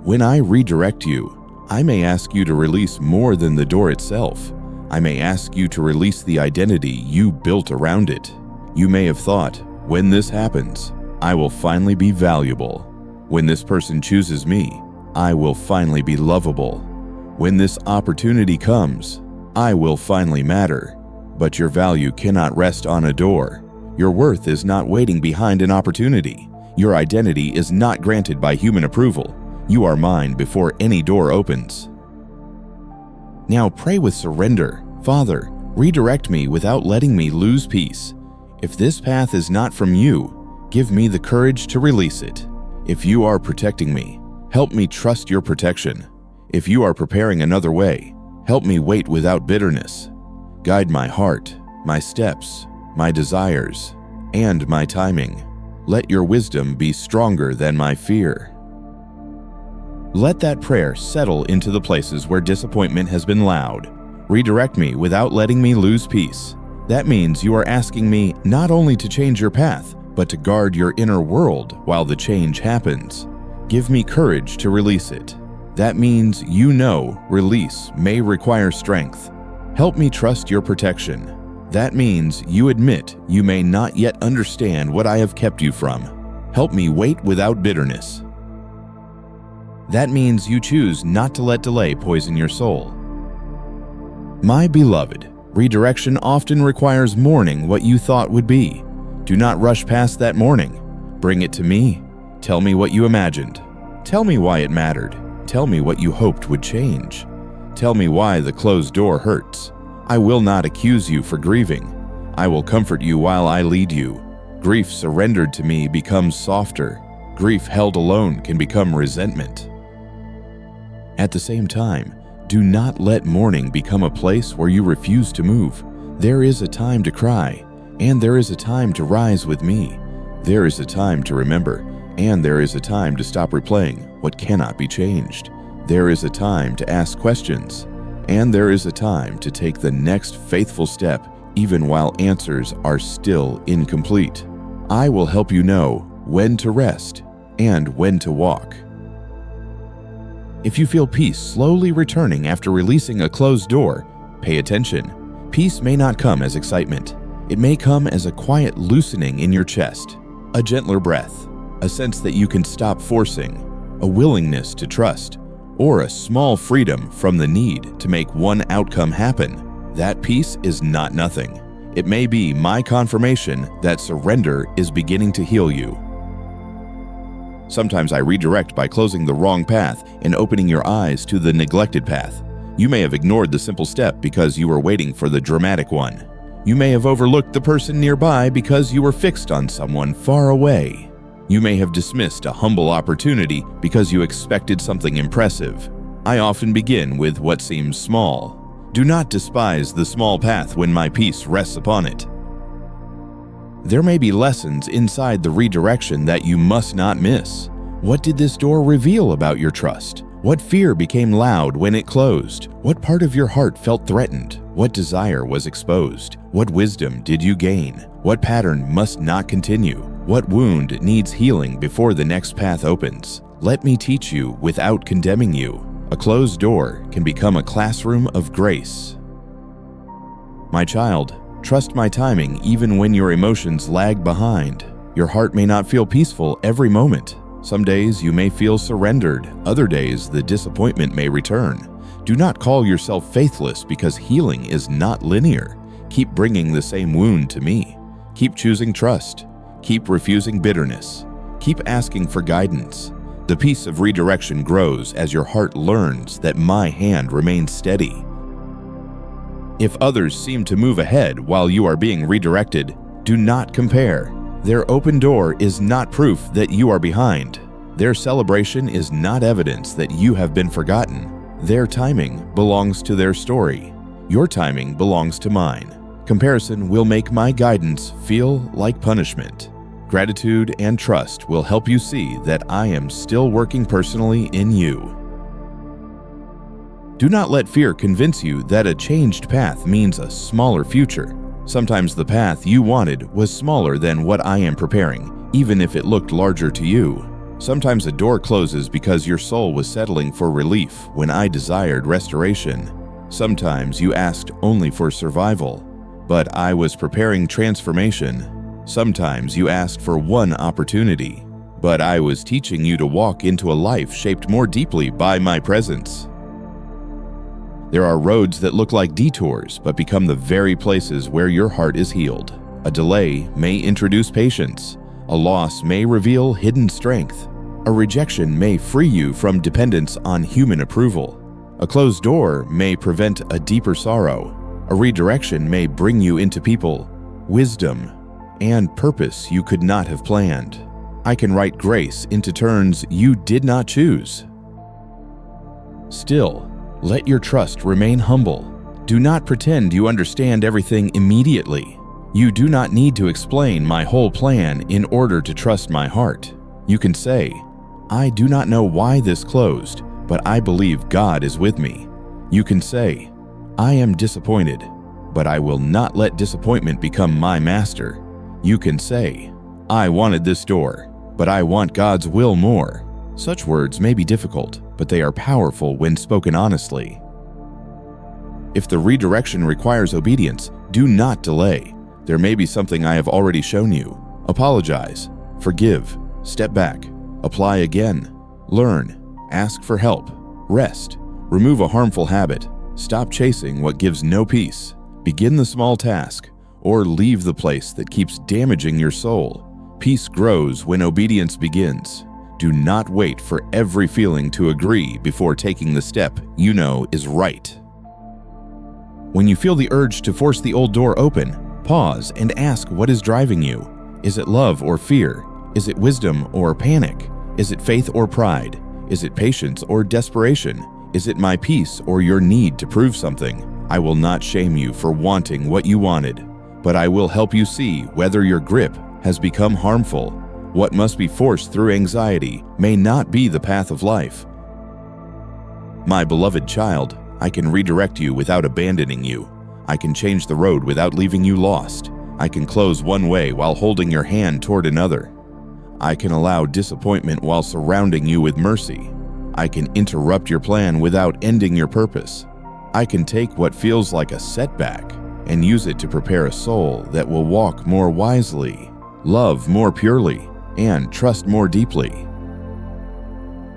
When I redirect you, I may ask you to release more than the door itself. I may ask you to release the identity you built around it. You may have thought, when this happens, I will finally be valuable. When this person chooses me, I will finally be lovable. When this opportunity comes, I will finally matter. But your value cannot rest on a door. Your worth is not waiting behind an opportunity. Your identity is not granted by human approval. You are mine before any door opens. Now pray with surrender. Father, redirect me without letting me lose peace. If this path is not from you, give me the courage to release it. If you are protecting me, Help me trust your protection. If you are preparing another way, help me wait without bitterness. Guide my heart, my steps, my desires, and my timing. Let your wisdom be stronger than my fear. Let that prayer settle into the places where disappointment has been loud. Redirect me without letting me lose peace. That means you are asking me not only to change your path, but to guard your inner world while the change happens. Give me courage to release it. That means you know release may require strength. Help me trust your protection. That means you admit you may not yet understand what I have kept you from. Help me wait without bitterness. That means you choose not to let delay poison your soul. My beloved, redirection often requires mourning what you thought would be. Do not rush past that mourning. Bring it to me. Tell me what you imagined. Tell me why it mattered. Tell me what you hoped would change. Tell me why the closed door hurts. I will not accuse you for grieving. I will comfort you while I lead you. Grief surrendered to me becomes softer. Grief held alone can become resentment. At the same time, do not let mourning become a place where you refuse to move. There is a time to cry, and there is a time to rise with me. There is a time to remember, and there is a time to stop replaying what cannot be changed. There is a time to ask questions, and there is a time to take the next faithful step even while answers are still incomplete. I will help you know when to rest and when to walk. If you feel peace slowly returning after releasing a closed door, pay attention. Peace may not come as excitement. It may come as a quiet loosening in your chest, a gentler breath, a sense that you can stop forcing, a willingness to trust, or a small freedom from the need to make one outcome happen. That peace is not nothing. It may be my confirmation that surrender is beginning to heal you. Sometimes I redirect by closing the wrong path and opening your eyes to the neglected path. You may have ignored the simple step because you were waiting for the dramatic one. You may have overlooked the person nearby because you were fixed on someone far away. You may have dismissed a humble opportunity because you expected something impressive. I often begin with what seems small. Do not despise the small path when my peace rests upon it. There may be lessons inside the redirection that you must not miss. What did this door reveal about your trust? What fear became loud when it closed? What part of your heart felt threatened? What desire was exposed? What wisdom did you gain? What pattern must not continue? What wound needs healing before the next path opens? Let me teach you without condemning you. A closed door can become a classroom of grace. My child, trust my timing even when your emotions lag behind. Your heart may not feel peaceful every moment. Some days you may feel surrendered. Other days the disappointment may return. Do not call yourself faithless because healing is not linear. Keep bringing the same wound to me. Keep choosing trust. Keep refusing bitterness. Keep asking for guidance. The peace of redirection grows as your heart learns that my hand remains steady. If others seem to move ahead while you are being redirected, do not compare. Their open door is not proof that you are behind. Their celebration is not evidence that you have been forgotten. Their timing belongs to their story. Your timing belongs to mine. Comparison will make my guidance feel like punishment. Gratitude and trust will help you see that I am still working personally in you. Do not let fear convince you that a changed path means a smaller future. Sometimes the path you wanted was smaller than what I am preparing, even if it looked larger to you. Sometimes a door closes because your soul was settling for relief when I desired restoration. Sometimes you asked only for survival, but I was preparing transformation. Sometimes you asked for one opportunity, but I was teaching you to walk into a life shaped more deeply by my presence. There are roads that look like detours but become the very places where your heart is healed. A delay may introduce patience. A loss may reveal hidden strength. A rejection may free you from dependence on human approval. A closed door may prevent a deeper sorrow. A redirection may bring you into people, wisdom, and purpose you could not have planned. I can write grace into turns you did not choose. Still, let your trust remain humble. Do not pretend you understand everything immediately. You do not need to explain my whole plan in order to trust my heart. You can say, I do not know why this closed, but I believe God is with me. You can say, I am disappointed, but I will not let disappointment become my master. You can say, I wanted this door, but I want God's will more. Such words may be difficult, but they are powerful when spoken honestly. If the redirection requires obedience, do not delay. There may be something I have already shown you. Apologize, forgive, step back, apply again, learn, ask for help, rest, remove a harmful habit, stop chasing what gives no peace, begin the small task, or leave the place that keeps damaging your soul. Peace grows when obedience begins. Do not wait for every feeling to agree before taking the step you know is right. When you feel the urge to force the old door open, pause and ask what is driving you. Is it love or fear? Is it wisdom or panic? Is it faith or pride? Is it patience or desperation? Is it my peace or your need to prove something? I will not shame you for wanting what you wanted, but I will help you see whether your grip has become harmful. What must be forced through anxiety may not be the path of life. My beloved child, I can redirect you without abandoning you. I can change the road without leaving you lost. I can close one way while holding your hand toward another. I can allow disappointment while surrounding you with mercy. I can interrupt your plan without ending your purpose. I can take what feels like a setback and use it to prepare a soul that will walk more wisely, love more purely, and trust more deeply.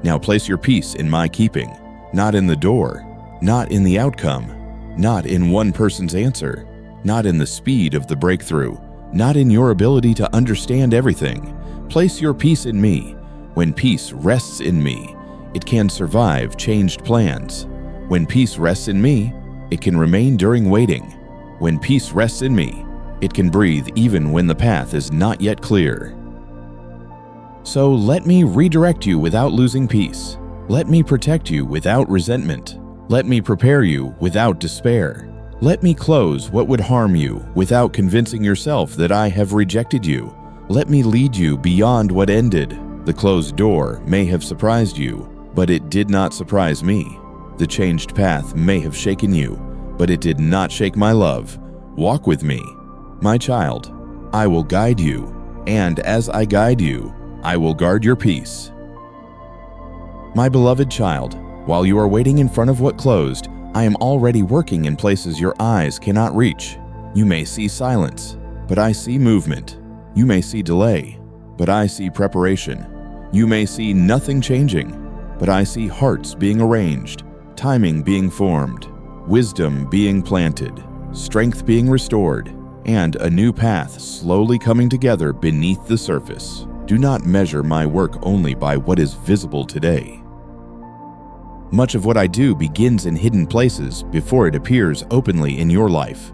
Now place your peace in my keeping, not in the door, not in the outcome, not in one person's answer, not in the speed of the breakthrough, not in your ability to understand everything. Place your peace in me. When peace rests in me, it can survive changed plans. When peace rests in me, it can remain during waiting. When peace rests in me, it can breathe even when the path is not yet clear. So let me redirect you without losing peace. Let me protect you without resentment. Let me prepare you without despair. Let me close what would harm you without convincing yourself that I have rejected you. Let me lead you beyond what ended. The closed door may have surprised you, but it did not surprise me. The changed path may have shaken you, but it did not shake my love. Walk with me. My child, I will guide you, and as I guide you, I will guard your peace. My beloved child, while you are waiting in front of what closed, I am already working in places your eyes cannot reach. You may see silence, but I see movement. You may see delay, but I see preparation. You may see nothing changing, but I see hearts being arranged, timing being formed, wisdom being planted, strength being restored, and a new path slowly coming together beneath the surface. Do not measure my work only by what is visible today. Much of what I do begins in hidden places before it appears openly in your life.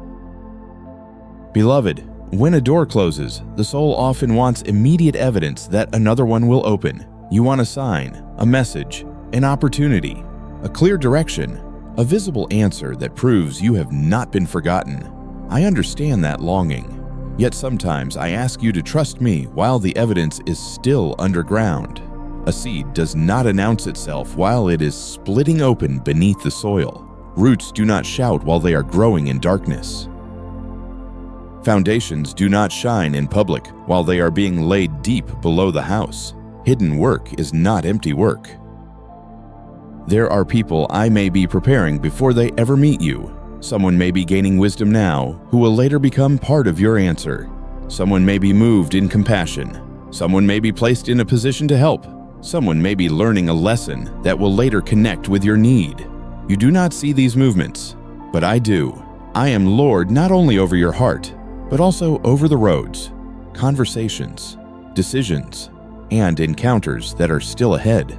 Beloved, when a door closes, the soul often wants immediate evidence that another one will open. You want a sign, a message, an opportunity, a clear direction, a visible answer that proves you have not been forgotten. I understand that longing. Yet sometimes I ask you to trust me while the evidence is still underground. A seed does not announce itself while it is splitting open beneath the soil. Roots do not shout while they are growing in darkness. Foundations do not shine in public while they are being laid deep below the house. Hidden work is not empty work. There are people I may be preparing before they ever meet you. Someone may be gaining wisdom now who will later become part of your answer. Someone may be moved in compassion. Someone may be placed in a position to help. Someone may be learning a lesson that will later connect with your need. You do not see these movements, but I do. I am Lord not only over your heart, but also over the roads, conversations, decisions, and encounters that are still ahead.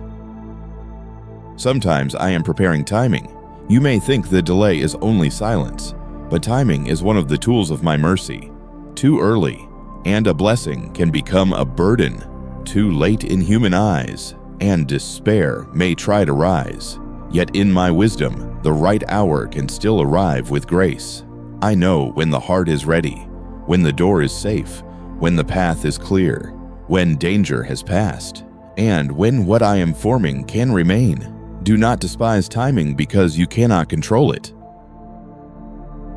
Sometimes I am preparing timing. You may think the delay is only silence, but timing is one of the tools of my mercy. Too early, and a blessing can become a burden. too late in human eyes, and despair may try to rise. Yet in my wisdom, the right hour can still arrive with grace. I know when the heart is ready, when the door is safe, when the path is clear, when danger has passed, and when what I am forming can remain. Do not despise timing because you cannot control it.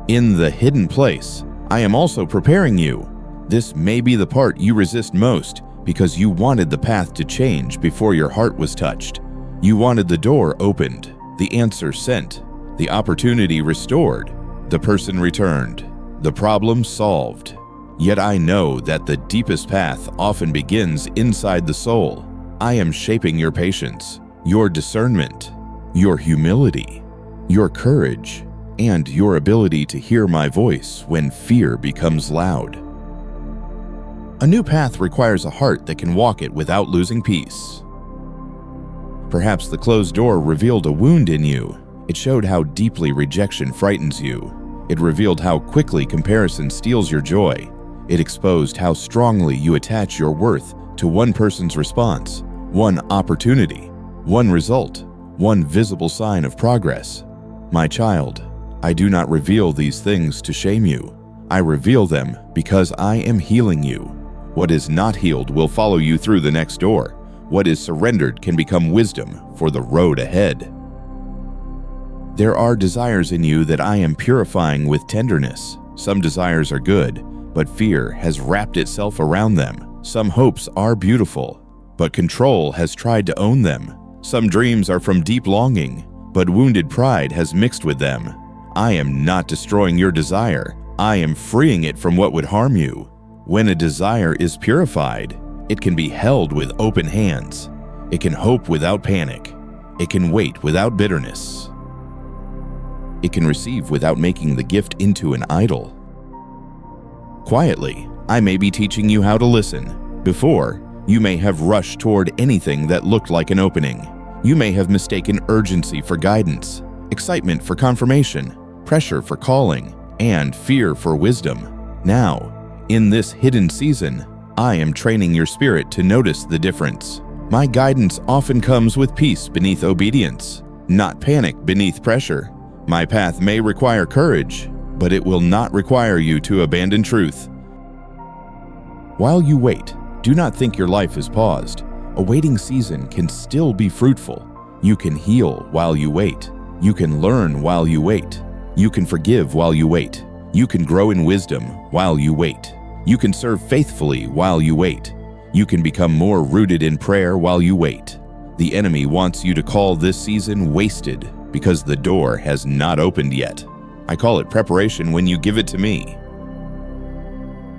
In the hidden place, I am also preparing you. This may be the part you resist most because you wanted the path to change before your heart was touched. You wanted the door opened, the answer sent, the opportunity restored, the person returned, the problem solved. Yet I know that the deepest path often begins inside the soul. I am shaping your patience, your discernment, your humility, your courage, and your ability to hear my voice when fear becomes loud. A new path requires a heart that can walk it without losing peace. Perhaps the closed door revealed a wound in you. It showed how deeply rejection frightens you. It revealed how quickly comparison steals your joy. It exposed how strongly you attach your worth to one person's response, one opportunity, one result, one visible sign of progress. My child, I do not reveal these things to shame you. I reveal them because I am healing you. What is not healed will follow you through the next door. What is surrendered can become wisdom for the road ahead. There are desires in you that I am purifying with tenderness. Some desires are good, but fear has wrapped itself around them. Some hopes are beautiful, but control has tried to own them. Some dreams are from deep longing, but wounded pride has mixed with them. I am not destroying your desire. I am freeing it from what would harm you. When a desire is purified, it can be held with open hands. It can hope without panic. It can wait without bitterness. It can receive without making the gift into an idol. Quietly, I may be teaching you how to listen. Before, you may have rushed toward anything that looked like an opening. You may have mistaken urgency for guidance, excitement for confirmation, pressure for calling, and fear for wisdom. Now, in this hidden season, I am training your spirit to notice the difference. My guidance often comes with peace beneath obedience, not panic beneath pressure. My path may require courage, but it will not require you to abandon truth. While you wait, do not think your life is paused. A waiting season can still be fruitful. You can heal while you wait. You can learn while you wait. You can forgive while you wait. You can grow in wisdom while you wait. You can serve faithfully while you wait. You can become more rooted in prayer while you wait. The enemy wants you to call this season wasted because the door has not opened yet. I call it preparation when you give it to me.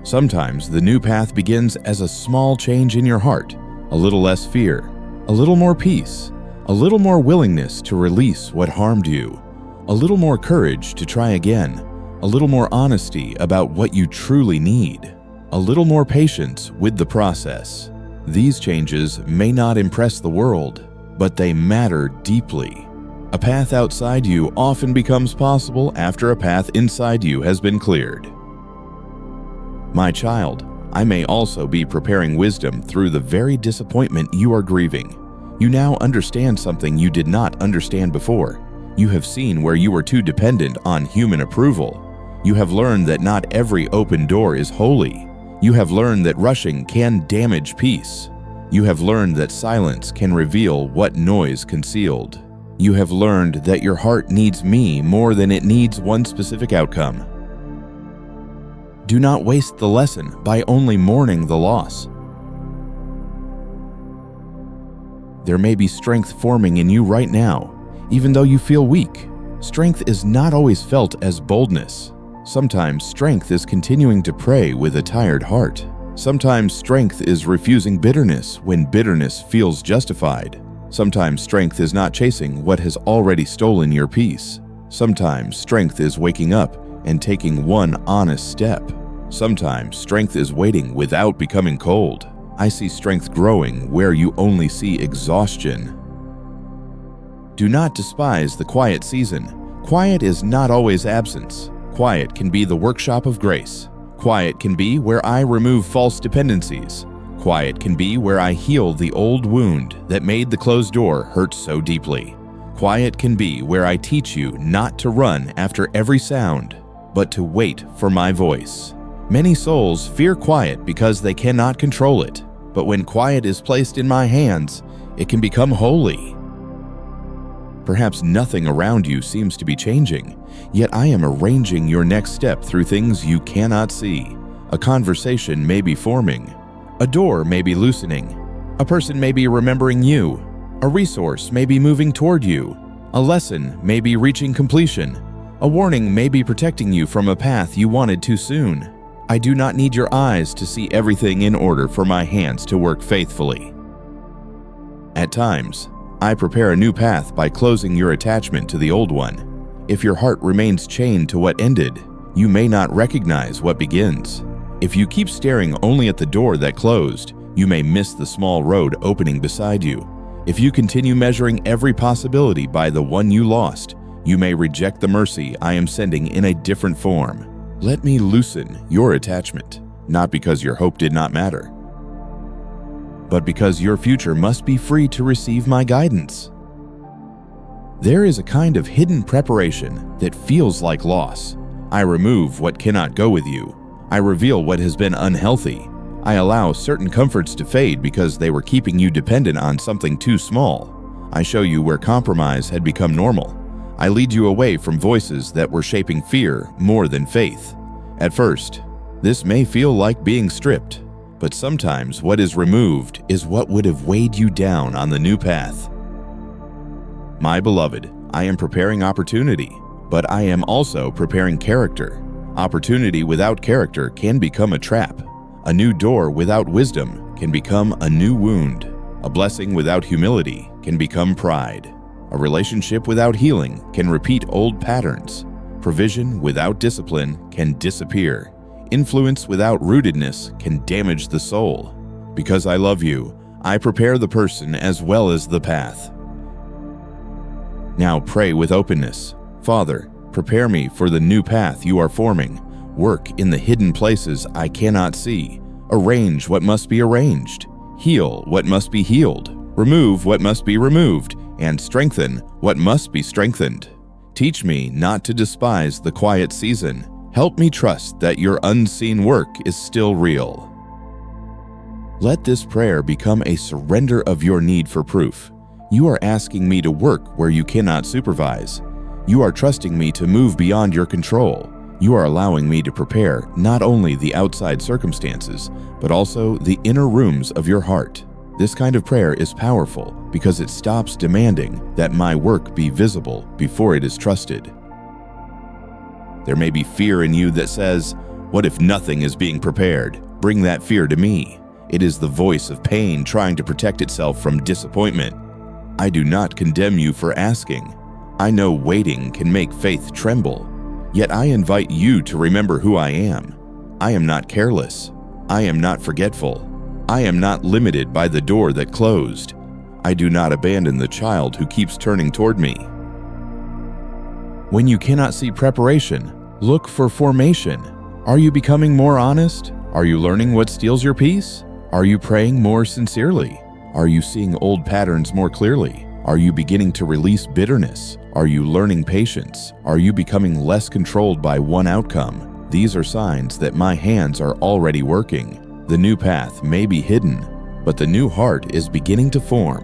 Sometimes the new path begins as a small change in your heart, a little less fear, a little more peace, a little more willingness to release what harmed you, a little more courage to try again, a little more honesty about what you truly need, a little more patience with the process. These changes may not impress the world, but they matter deeply. A path outside you often becomes possible after a path inside you has been cleared. My child, I may also be preparing wisdom through the very disappointment you are grieving. You now understand something you did not understand before. You have seen where you were too dependent on human approval. You have learned that not every open door is holy. You have learned that rushing can damage peace. You have learned that silence can reveal what noise concealed. You have learned that your heart needs me more than it needs one specific outcome. Do not waste the lesson by only mourning the loss. There may be strength forming in you right now, even though you feel weak. Strength is not always felt as boldness. Sometimes strength is continuing to pray with a tired heart. Sometimes strength is refusing bitterness when bitterness feels justified. Sometimes strength is not chasing what has already stolen your peace. Sometimes strength is waking up and taking one honest step. Sometimes strength is waiting without becoming cold. I see strength growing where you only see exhaustion. Do not despise the quiet season. Quiet is not always absence. Quiet can be the workshop of grace. Quiet can be where I remove false dependencies. Quiet can be where I heal the old wound that made the closed door hurt so deeply. Quiet can be where I teach you not to run after every sound, but to wait for my voice. Many souls fear quiet because they cannot control it, but when quiet is placed in my hands, it can become holy. Perhaps nothing around you seems to be changing, yet I am arranging your next step through things you cannot see. A conversation may be forming. A door may be loosening. A person may be remembering you. A resource may be moving toward you. A lesson may be reaching completion. A warning may be protecting you from a path you wanted too soon. I do not need your eyes to see everything in order for my hands to work faithfully. At times, I prepare a new path by closing your attachment to the old one. If your heart remains chained to what ended, you may not recognize what begins. If you keep staring only at the door that closed, you may miss the small road opening beside you. If you continue measuring every possibility by the one you lost, you may reject the mercy I am sending in a different form. Let me loosen your attachment, not because your hope did not matter, but because your future must be free to receive my guidance. There is a kind of hidden preparation that feels like loss. I remove what cannot go with you. I reveal what has been unhealthy. I allow certain comforts to fade because they were keeping you dependent on something too small. I show you where compromise had become normal. I lead you away from voices that were shaping fear more than faith. At first, this may feel like being stripped, but sometimes what is removed is what would have weighed you down on the new path. My beloved, I am preparing opportunity, but I am also preparing character. Opportunity without character can become a trap. A new door without wisdom can become a new wound. A blessing without humility can become pride. A relationship without healing can repeat old patterns. Provision without discipline can disappear. Influence without rootedness can damage the soul. Because I love you, I prepare the person as well as the path. Now pray with openness. Father, prepare me for the new path you are forming. Work in the hidden places I cannot see. Arrange what must be arranged. Heal what must be healed. Remove what must be removed. And strengthen what must be strengthened. Teach me not to despise the quiet season. Help me trust that your unseen work is still real. Let this prayer become a surrender of your need for proof. You are asking me to work where you cannot supervise. You are trusting me to move beyond your control. You are allowing me to prepare not only the outside circumstances, but also the inner rooms of your heart. This kind of prayer is powerful because it stops demanding that my work be visible before it is trusted. There may be fear in you that says, "What if nothing is being prepared?" Bring that fear to me. It is the voice of pain trying to protect itself from disappointment. I do not condemn you for asking. I know waiting can make faith tremble. Yet I invite you to remember who I am. I am not careless. I am not forgetful. I am not limited by the door that closed. I do not abandon the child who keeps turning toward me. When you cannot see preparation, look for formation. Are you becoming more honest? Are you learning what steals your peace? Are you praying more sincerely? Are you seeing old patterns more clearly? Are you beginning to release bitterness? Are you learning patience? Are you becoming less controlled by one outcome? These are signs that my hands are already working. The new path may be hidden, but the new heart is beginning to form.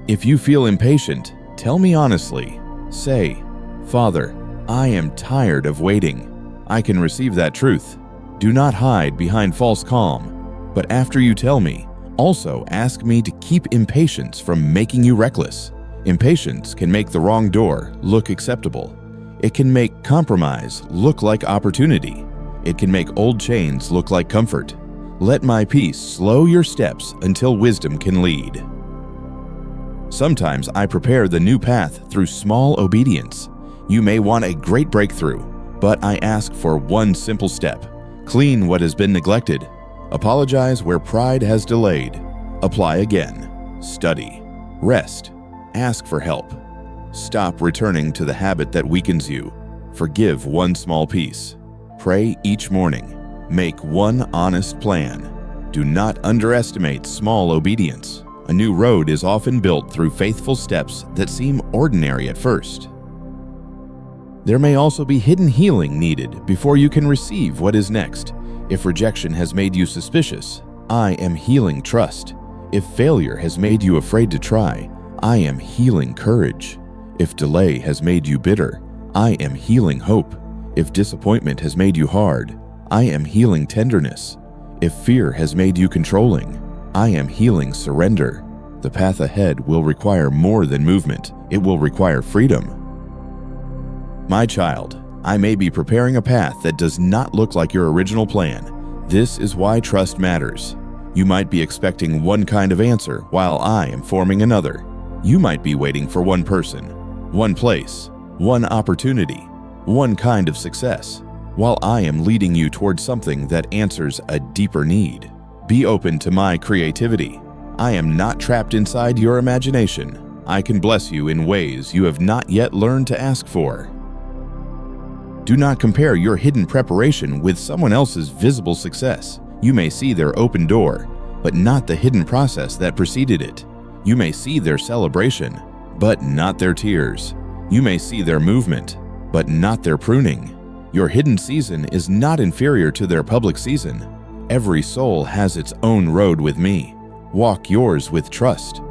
If you feel impatient, tell me honestly. Say, "Father, I am tired of waiting." I can receive that truth. Do not hide behind false calm. But after you tell me, also ask me to keep impatience from making you reckless. Impatience can make the wrong door look acceptable. It can make compromise look like opportunity. It can make old chains look like comfort. Let my peace slow your steps until wisdom can lead. Sometimes I prepare the new path through small obedience. You may want a great breakthrough, but I ask for one simple step. Clean what has been neglected. Apologize where pride has delayed. Apply again. Study. Rest. Ask for help. Stop returning to the habit that weakens you. Forgive one small piece. Pray each morning. Make one honest plan. Do not underestimate small obedience. A new road is often built through faithful steps that seem ordinary at first. There may also be hidden healing needed before you can receive what is next. If rejection has made you suspicious, I am healing trust. If failure has made you afraid to try, I am healing courage. If delay has made you bitter, I am healing hope. If disappointment has made you hard, I am healing tenderness. If fear has made you controlling, I am healing surrender. The path ahead will require more than movement. It will require freedom. My child, I may be preparing a path that does not look like your original plan. This is why trust matters. You might be expecting one kind of answer while I am forming another. You might be waiting for one person, one place, one opportunity, one kind of success, while I am leading you towards something that answers a deeper need. Be open to my creativity. I am not trapped inside your imagination. I can bless you in ways you have not yet learned to ask for. Do not compare your hidden preparation with someone else's visible success. You may see their open door, but not the hidden process that preceded it. You may see their celebration, but not their tears. You may see their movement, but not their pruning. Your hidden season is not inferior to their public season. Every soul has its own road with me. Walk yours with trust.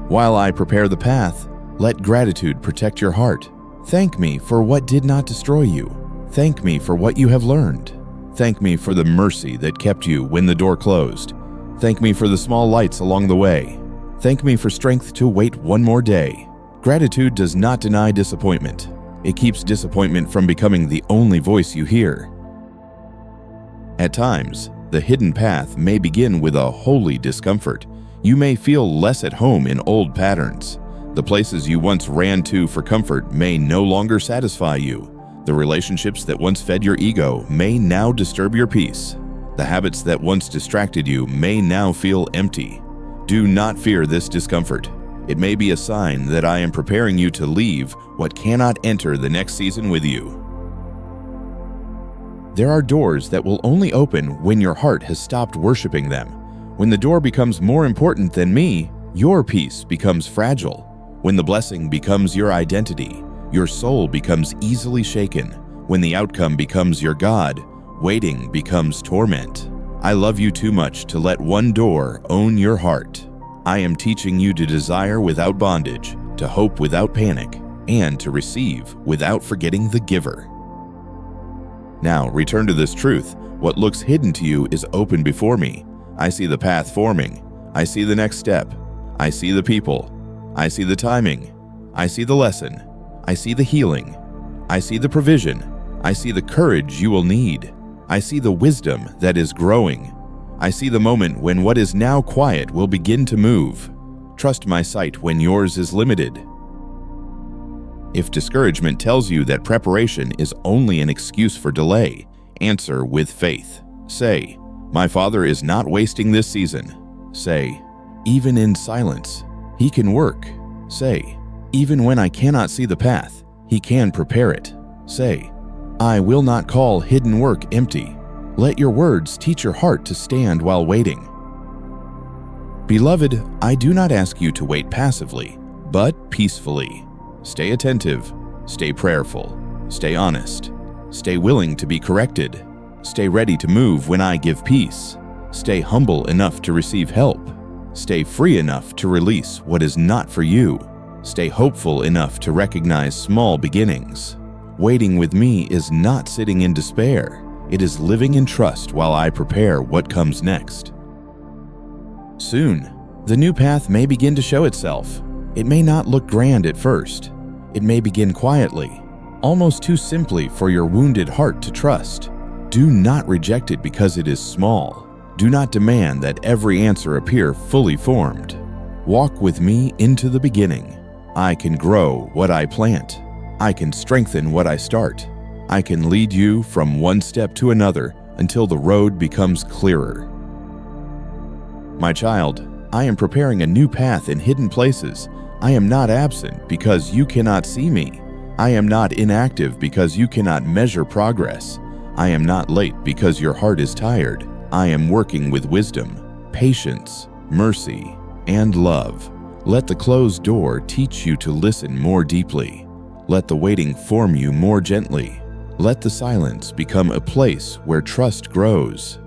While I prepare the path, let gratitude protect your heart. Thank me for what did not destroy you. Thank me for what you have learned. Thank me for the mercy that kept you when the door closed. Thank me for the small lights along the way. Thank me for strength to wait one more day. Gratitude does not deny disappointment. It keeps disappointment from becoming the only voice you hear. At times, the hidden path may begin with a holy discomfort. You may feel less at home in old patterns. The places you once ran to for comfort may no longer satisfy you. The relationships that once fed your ego may now disturb your peace. The habits that once distracted you may now feel empty. Do not fear this discomfort. It may be a sign that I am preparing you to leave what cannot enter the next season with you. There are doors that will only open when your heart has stopped worshiping them. When the door becomes more important than me, your peace becomes fragile. When the blessing becomes your identity, your soul becomes easily shaken. When the outcome becomes your God, waiting becomes torment. I love you too much to let one door own your heart. I am teaching you to desire without bondage, to hope without panic, and to receive without forgetting the giver. Now, return to this truth. What looks hidden to you is open before me. I see the path forming. I see the next step. I see the people. I see the timing. I see the lesson. I see the healing. I see the provision. I see the courage you will need. I see the wisdom that is growing. I see the moment when what is now quiet will begin to move. Trust my sight when yours is limited. If discouragement tells you that preparation is only an excuse for delay, answer with faith. Say, my Father is not wasting this season. Say, even in silence, He can work. Say, even when I cannot see the path, He can prepare it. Say, I will not call hidden work empty. Let your words teach your heart to stand while waiting. Beloved, I do not ask you to wait passively, but peacefully. Stay attentive, stay prayerful, stay honest, stay willing to be corrected, stay ready to move when I give peace, stay humble enough to receive help, stay free enough to release what is not for you, stay hopeful enough to recognize small beginnings. Waiting with me is not sitting in despair. It is living in trust while I prepare what comes next. Soon, the new path may begin to show itself. It may not look grand at first. It may begin quietly, almost too simply for your wounded heart to trust. Do not reject it because it is small. Do not demand that every answer appear fully formed. Walk with me into the beginning. I can grow what I plant. I can strengthen what I start. I can lead you from one step to another until the road becomes clearer. My child, I am preparing a new path in hidden places. I am not absent because you cannot see me. I am not inactive because you cannot measure progress. I am not late because your heart is tired. I am working with wisdom, patience, mercy, and love. Let the closed door teach you to listen more deeply. Let the waiting form you more gently. Let the silence become a place where trust grows.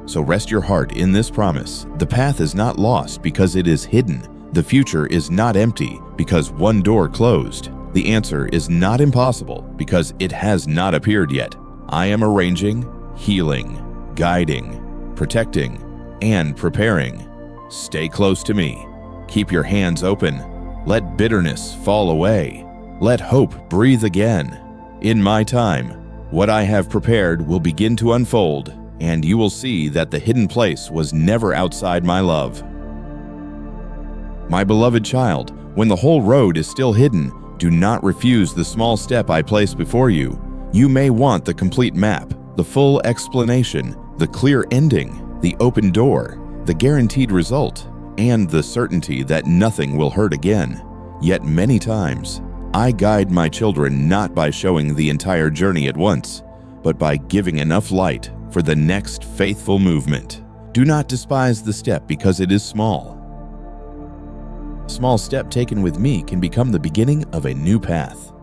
So rest your heart in this promise. The path is not lost because it is hidden. The future is not empty because one door closed. The answer is not impossible because it has not appeared yet. I am arranging, healing, guiding, protecting, and preparing. Stay close to me. Keep your hands open. Let bitterness fall away. Let hope breathe again. In my time, what I have prepared will begin to unfold, and you will see that the hidden place was never outside my love. My beloved child, when the whole road is still hidden, do not refuse the small step I place before you. You may want the complete map, the full explanation, the clear ending, the open door, the guaranteed result, and the certainty that nothing will hurt again. Yet many times, I guide my children not by showing the entire journey at once, but by giving enough light for the next faithful movement. Do not despise the step because it is small. A small step taken with me can become the beginning of a new path.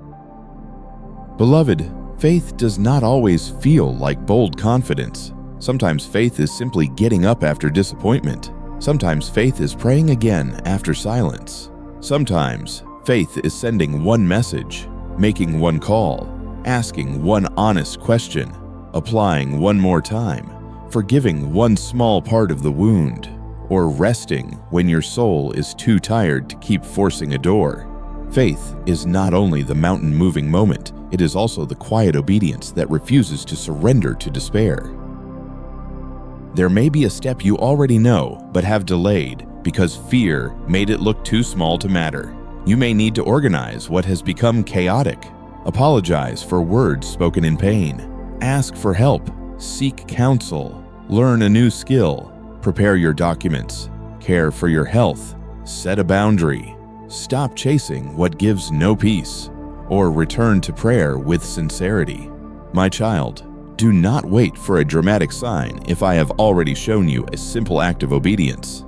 Beloved, faith does not always feel like bold confidence. Sometimes faith is simply getting up after disappointment. Sometimes faith is praying again after silence. Sometimes faith is sending one message, making one call, asking one honest question, applying one more time, forgiving one small part of the wound, or resting when your soul is too tired to keep forcing a door. Faith is not only the mountain-moving moment, it is also the quiet obedience that refuses to surrender to despair. There may be a step you already know but have delayed because fear made it look too small to matter. You may need to organize what has become chaotic, apologize for words spoken in pain, ask for help, seek counsel, learn a new skill, prepare your documents, care for your health, set a boundary, stop chasing what gives no peace, or return to prayer with sincerity. My child, do not wait for a dramatic sign if I have already shown you a simple act of obedience.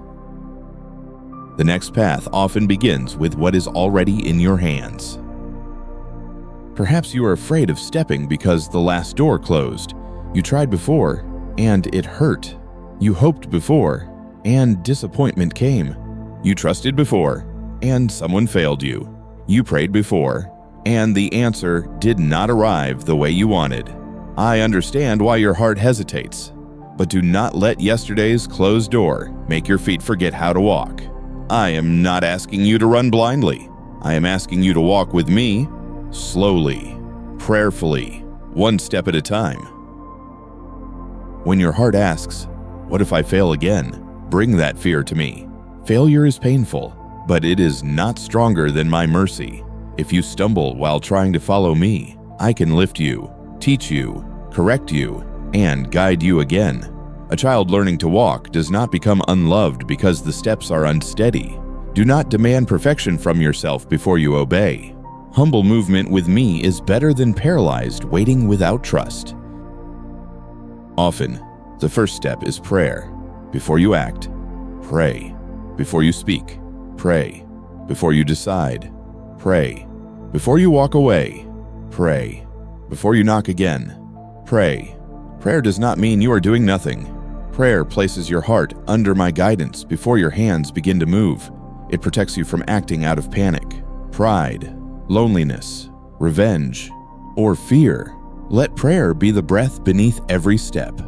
The next path often begins with what is already in your hands. Perhaps you are afraid of stepping because the last door closed. You tried before, and it hurt. You hoped before, and disappointment came. You trusted before, and someone failed you. You prayed before, and the answer did not arrive the way you wanted. I understand why your heart hesitates, but do not let yesterday's closed door make your feet forget how to walk. I am not asking you to run blindly. I am asking you to walk with me, slowly, prayerfully, one step at a time. When your heart asks, "What if I fail again?" bring that fear to me. Failure is painful, but it is not stronger than my mercy. If you stumble while trying to follow me, I can lift you, teach you, correct you, and guide you again. A child learning to walk does not become unloved because the steps are unsteady. Do not demand perfection from yourself before you obey. Humble movement with me is better than paralyzed waiting without trust. Often, the first step is prayer. Before you act, pray. Before you speak, pray. Before you decide, pray. Before you walk away, pray. Before you knock again, pray. Prayer does not mean you are doing nothing. Prayer places your heart under my guidance before your hands begin to move. It protects you from acting out of panic, pride, loneliness, revenge, or fear. Let prayer be the breath beneath every step.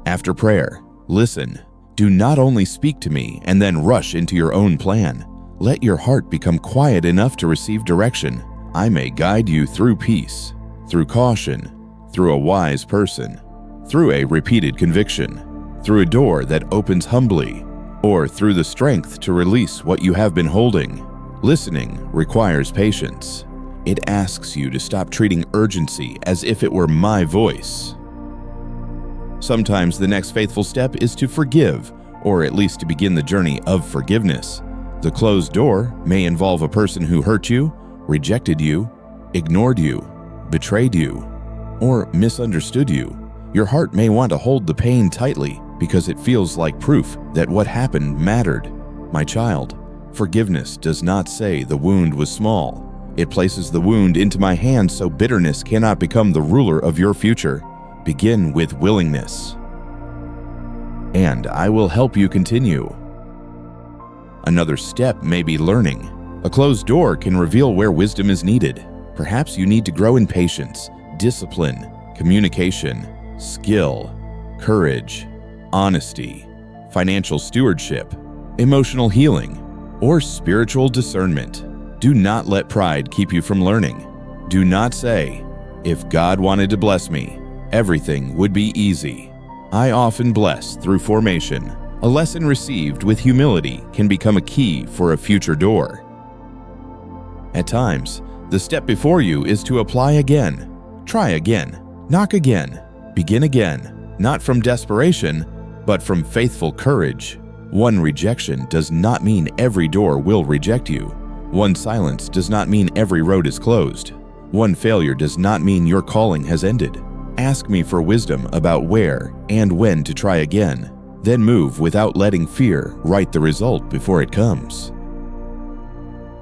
After prayer, listen. Do not only speak to me and then rush into your own plan. Let your heart become quiet enough to receive direction. I may guide you through peace, through caution, through a wise person, through a repeated conviction, through a door that opens humbly, or through the strength to release what you have been holding. Listening requires patience. It asks you to stop treating urgency as if it were my voice. Sometimes the next faithful step is to forgive, or at least to begin the journey of forgiveness. The closed door may involve a person who hurt you, rejected you, ignored you, betrayed you, or misunderstood you. Your heart may want to hold the pain tightly because it feels like proof that what happened mattered. My child, forgiveness does not say the wound was small. It places the wound into my hands so bitterness cannot become the ruler of your future. Begin with willingness, and I will help you continue. Another step may be learning. A closed door can reveal where wisdom is needed. Perhaps you need to grow in patience, discipline, communication, skill, courage, honesty, financial stewardship, emotional healing, or spiritual discernment. Do not let pride keep you from learning. Do not say, "If God wanted to bless me, everything would be easy." I often bless through formation. A lesson received with humility can become a key for a future door. At times, the step before you is to apply again, try again, knock again, begin again, not from desperation, but from faithful courage. One rejection does not mean every door will reject you. One silence does not mean every road is closed. One failure does not mean your calling has ended. Ask me for wisdom about where and when to try again, then move without letting fear write the result before it comes.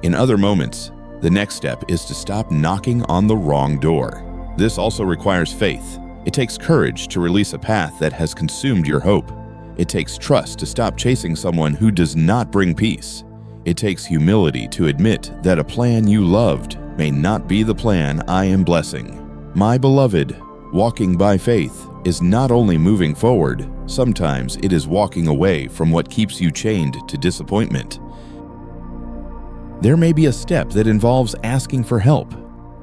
In other moments, the next step is to stop knocking on the wrong door. This also requires faith. It takes courage to release a path that has consumed your hope. It takes trust to stop chasing someone who does not bring peace. It takes humility to admit that a plan you loved may not be the plan I am blessing. My beloved, walking by faith is not only moving forward, sometimes it is walking away from what keeps you chained to disappointment. There may be a step that involves asking for help.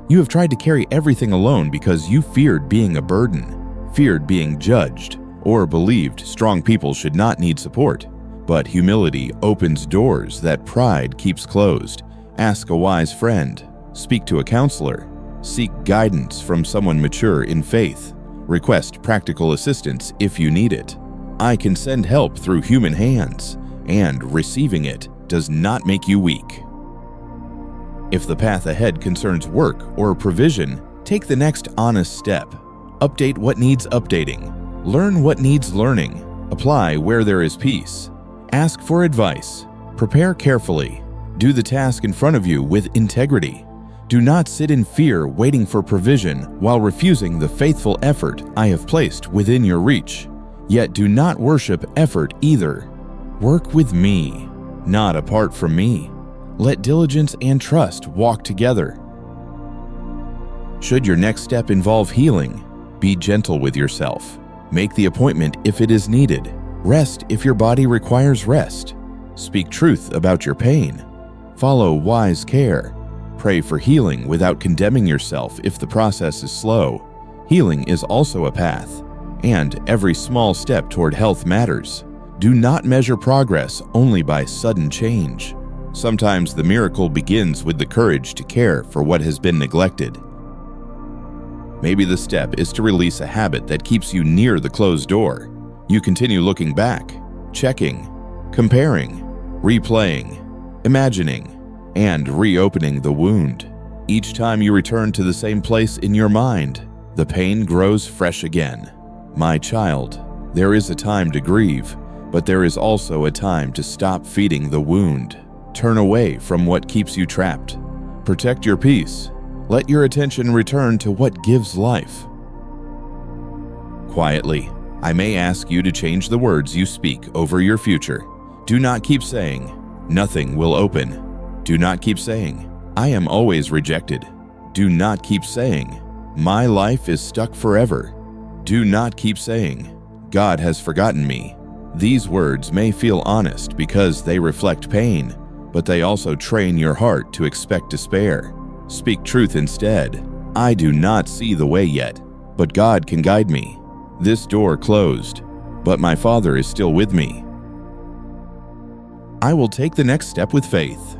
You have tried to carry everything alone because you feared being a burden, feared being judged, or believed strong people should not need support. But humility opens doors that pride keeps closed. Ask a wise friend, speak to a counselor, seek guidance from someone mature in faith, request practical assistance if you need it. I can send help through human hands, and receiving it does not make you weak. If the path ahead concerns work or provision, take the next honest step. Update what needs updating. Learn what needs learning. Apply where there is peace. Ask for advice. Prepare carefully. Do the task in front of you with integrity. Do not sit in fear waiting for provision while refusing the faithful effort I have placed within your reach. Yet do not worship effort either. Work with me, not apart from me. Let diligence and trust walk together. Should your next step involve healing, be gentle with yourself. Make the appointment if it is needed. Rest if your body requires rest. Speak truth about your pain. Follow wise care. Pray for healing without condemning yourself if the process is slow. Healing is also a path, and every small step toward health matters. Do not measure progress only by sudden change. Sometimes the miracle begins with the courage to care for what has been neglected. Maybe the step is to release a habit that keeps you near the closed door. You continue looking back, checking, comparing, replaying, imagining, and reopening the wound. Each time you return to the same place in your mind, the pain grows fresh again. My child, there is a time to grieve, but there is also a time to stop feeding the wound. Turn away from what keeps you trapped. Protect your peace. Let your attention return to what gives life. Quietly, I may ask you to change the words you speak over your future. Do not keep saying, "Nothing will open." Do not keep saying, "I am always rejected." Do not keep saying, "My life is stuck forever." Do not keep saying, "God has forgotten me." These words may feel honest because they reflect pain, but they also train your heart to expect despair. Speak truth instead. I do not see the way yet, but God can guide me. This door closed, but my Father is still with me. I will take the next step with faith.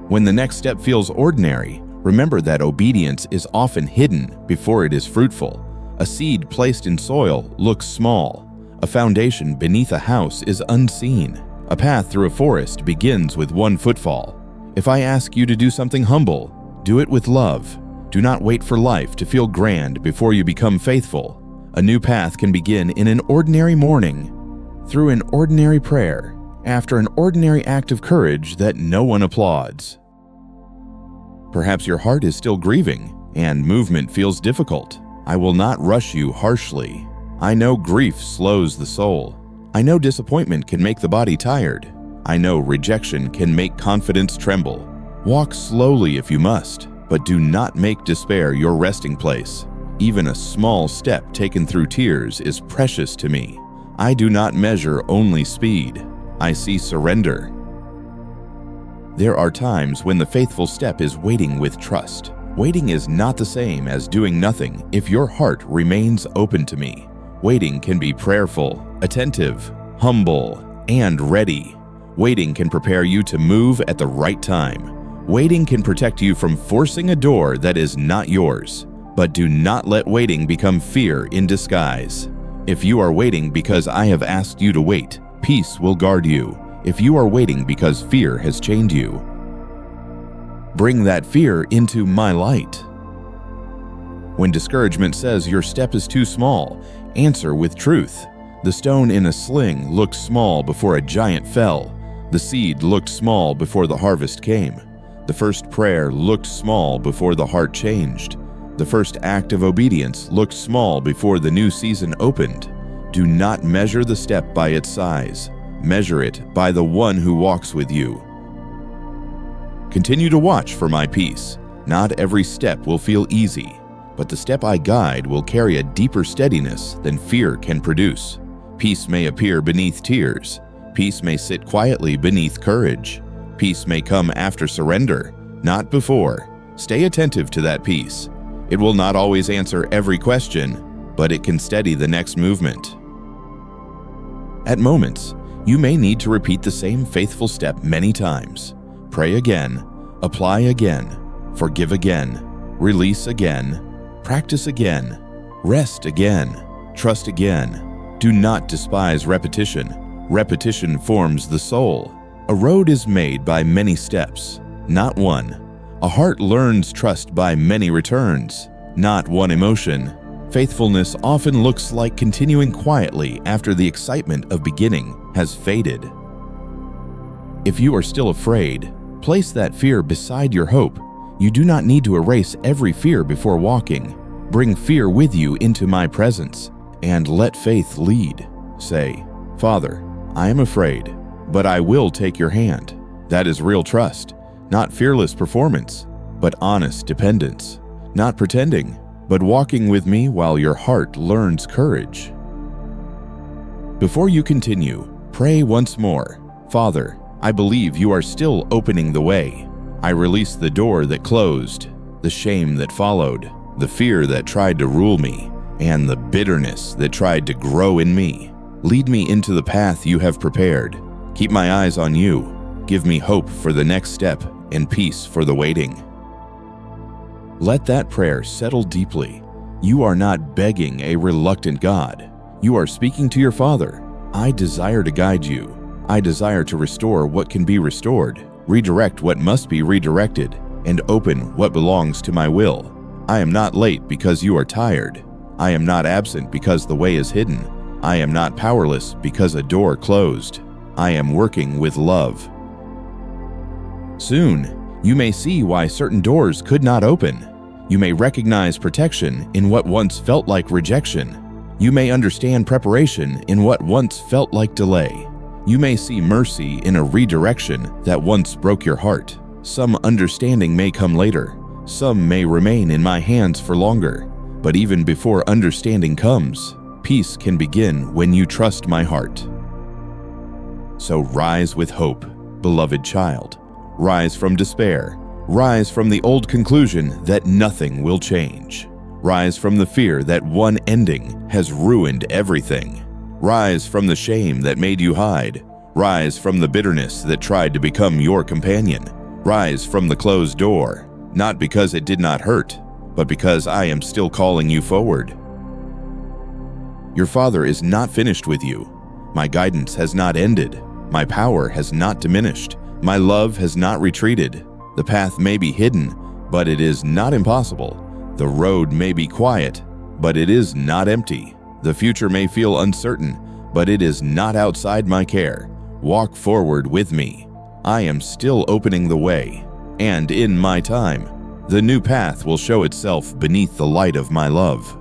When the next step feels ordinary, remember that obedience is often hidden before it is fruitful. A seed placed in soil looks small. A foundation beneath a house is unseen. A path through a forest begins with one footfall. If I ask you to do something humble, do it with love. Do not wait for life to feel grand before you become faithful. A new path can begin in an ordinary morning, through an ordinary prayer, after an ordinary act of courage that no one applauds. Perhaps your heart is still grieving, and movement feels difficult. I will not rush you harshly. I know grief slows the soul. I know disappointment can make the body tired. I know rejection can make confidence tremble. Walk slowly if you must, but do not make despair your resting place. Even a small step taken through tears is precious to me. I do not measure only speed. I see surrender. There are times when the faithful step is waiting with trust. Waiting is not the same as doing nothing if your heart remains open to me. Waiting can be prayerful, attentive, humble, and ready. Waiting can prepare you to move at the right time. Waiting can protect you from forcing a door that is not yours. But do not let waiting become fear in disguise. If you are waiting because I have asked you to wait, peace will guard you. If you are waiting because fear has chained you, bring that fear into my light. When discouragement says your step is too small, answer with truth. The stone in a sling looked small before a giant fell. The seed looked small before the harvest came. The first prayer looked small before the heart changed. The first act of obedience looked small before the new season opened. Do not measure the step by its size. Measure it by the one who walks with you. Continue to watch for my peace. Not every step will feel easy, but the step I guide will carry a deeper steadiness than fear can produce. Peace may appear beneath tears. Peace may sit quietly beneath courage. Peace may come after surrender, not before. Stay attentive to that peace. It will not always answer every question, but it can steady the next movement. At moments, you may need to repeat the same faithful step many times. Pray again, apply again, forgive again, release again, practice again, rest again, trust again. Do not despise repetition. Repetition forms the soul. A road is made by many steps, not one. A heart learns trust by many returns, not one emotion. Faithfulness often looks like continuing quietly after the excitement of beginning has faded. If you are still afraid, place that fear beside your hope. You do not need to erase every fear before walking. Bring fear with you into my presence, and let faith lead. Say, Father, I am afraid, but I will take your hand. That is real trust. Not fearless performance, but honest dependence. Not pretending, but walking with me while your heart learns courage. Before you continue, pray once more. Father, I believe you are still opening the way. I release the door that closed, the shame that followed, the fear that tried to rule me, and the bitterness that tried to grow in me. Lead me into the path you have prepared. Keep my eyes on you. Give me hope for the next step and peace for the waiting. Let that prayer settle deeply. You are not begging a reluctant God. You are speaking to your Father. I desire to guide you. I desire to restore what can be restored, redirect what must be redirected, and open what belongs to my will. I am not late because you are tired. I am not absent because the way is hidden. I am not powerless because a door closed. I am working with love. Soon, you may see why certain doors could not open. You may recognize protection in what once felt like rejection. You may understand preparation in what once felt like delay. You may see mercy in a redirection that once broke your heart. Some understanding may come later. Some may remain in my hands for longer. But even before understanding comes, peace can begin when you trust my heart. So rise with hope, beloved child. Rise from despair. Rise from the old conclusion that nothing will change. Rise from the fear that one ending has ruined everything. Rise from the shame that made you hide. Rise from the bitterness that tried to become your companion. Rise from the closed door, not because it did not hurt, but because I am still calling you forward. Your Father is not finished with you. My guidance has not ended. My power has not diminished. My love has not retreated. The path may be hidden, but it is not impossible. The road may be quiet, but it is not empty. The future may feel uncertain, but it is not outside my care. Walk forward with me. I am still opening the way, and in my time, the new path will show itself beneath the light of my love.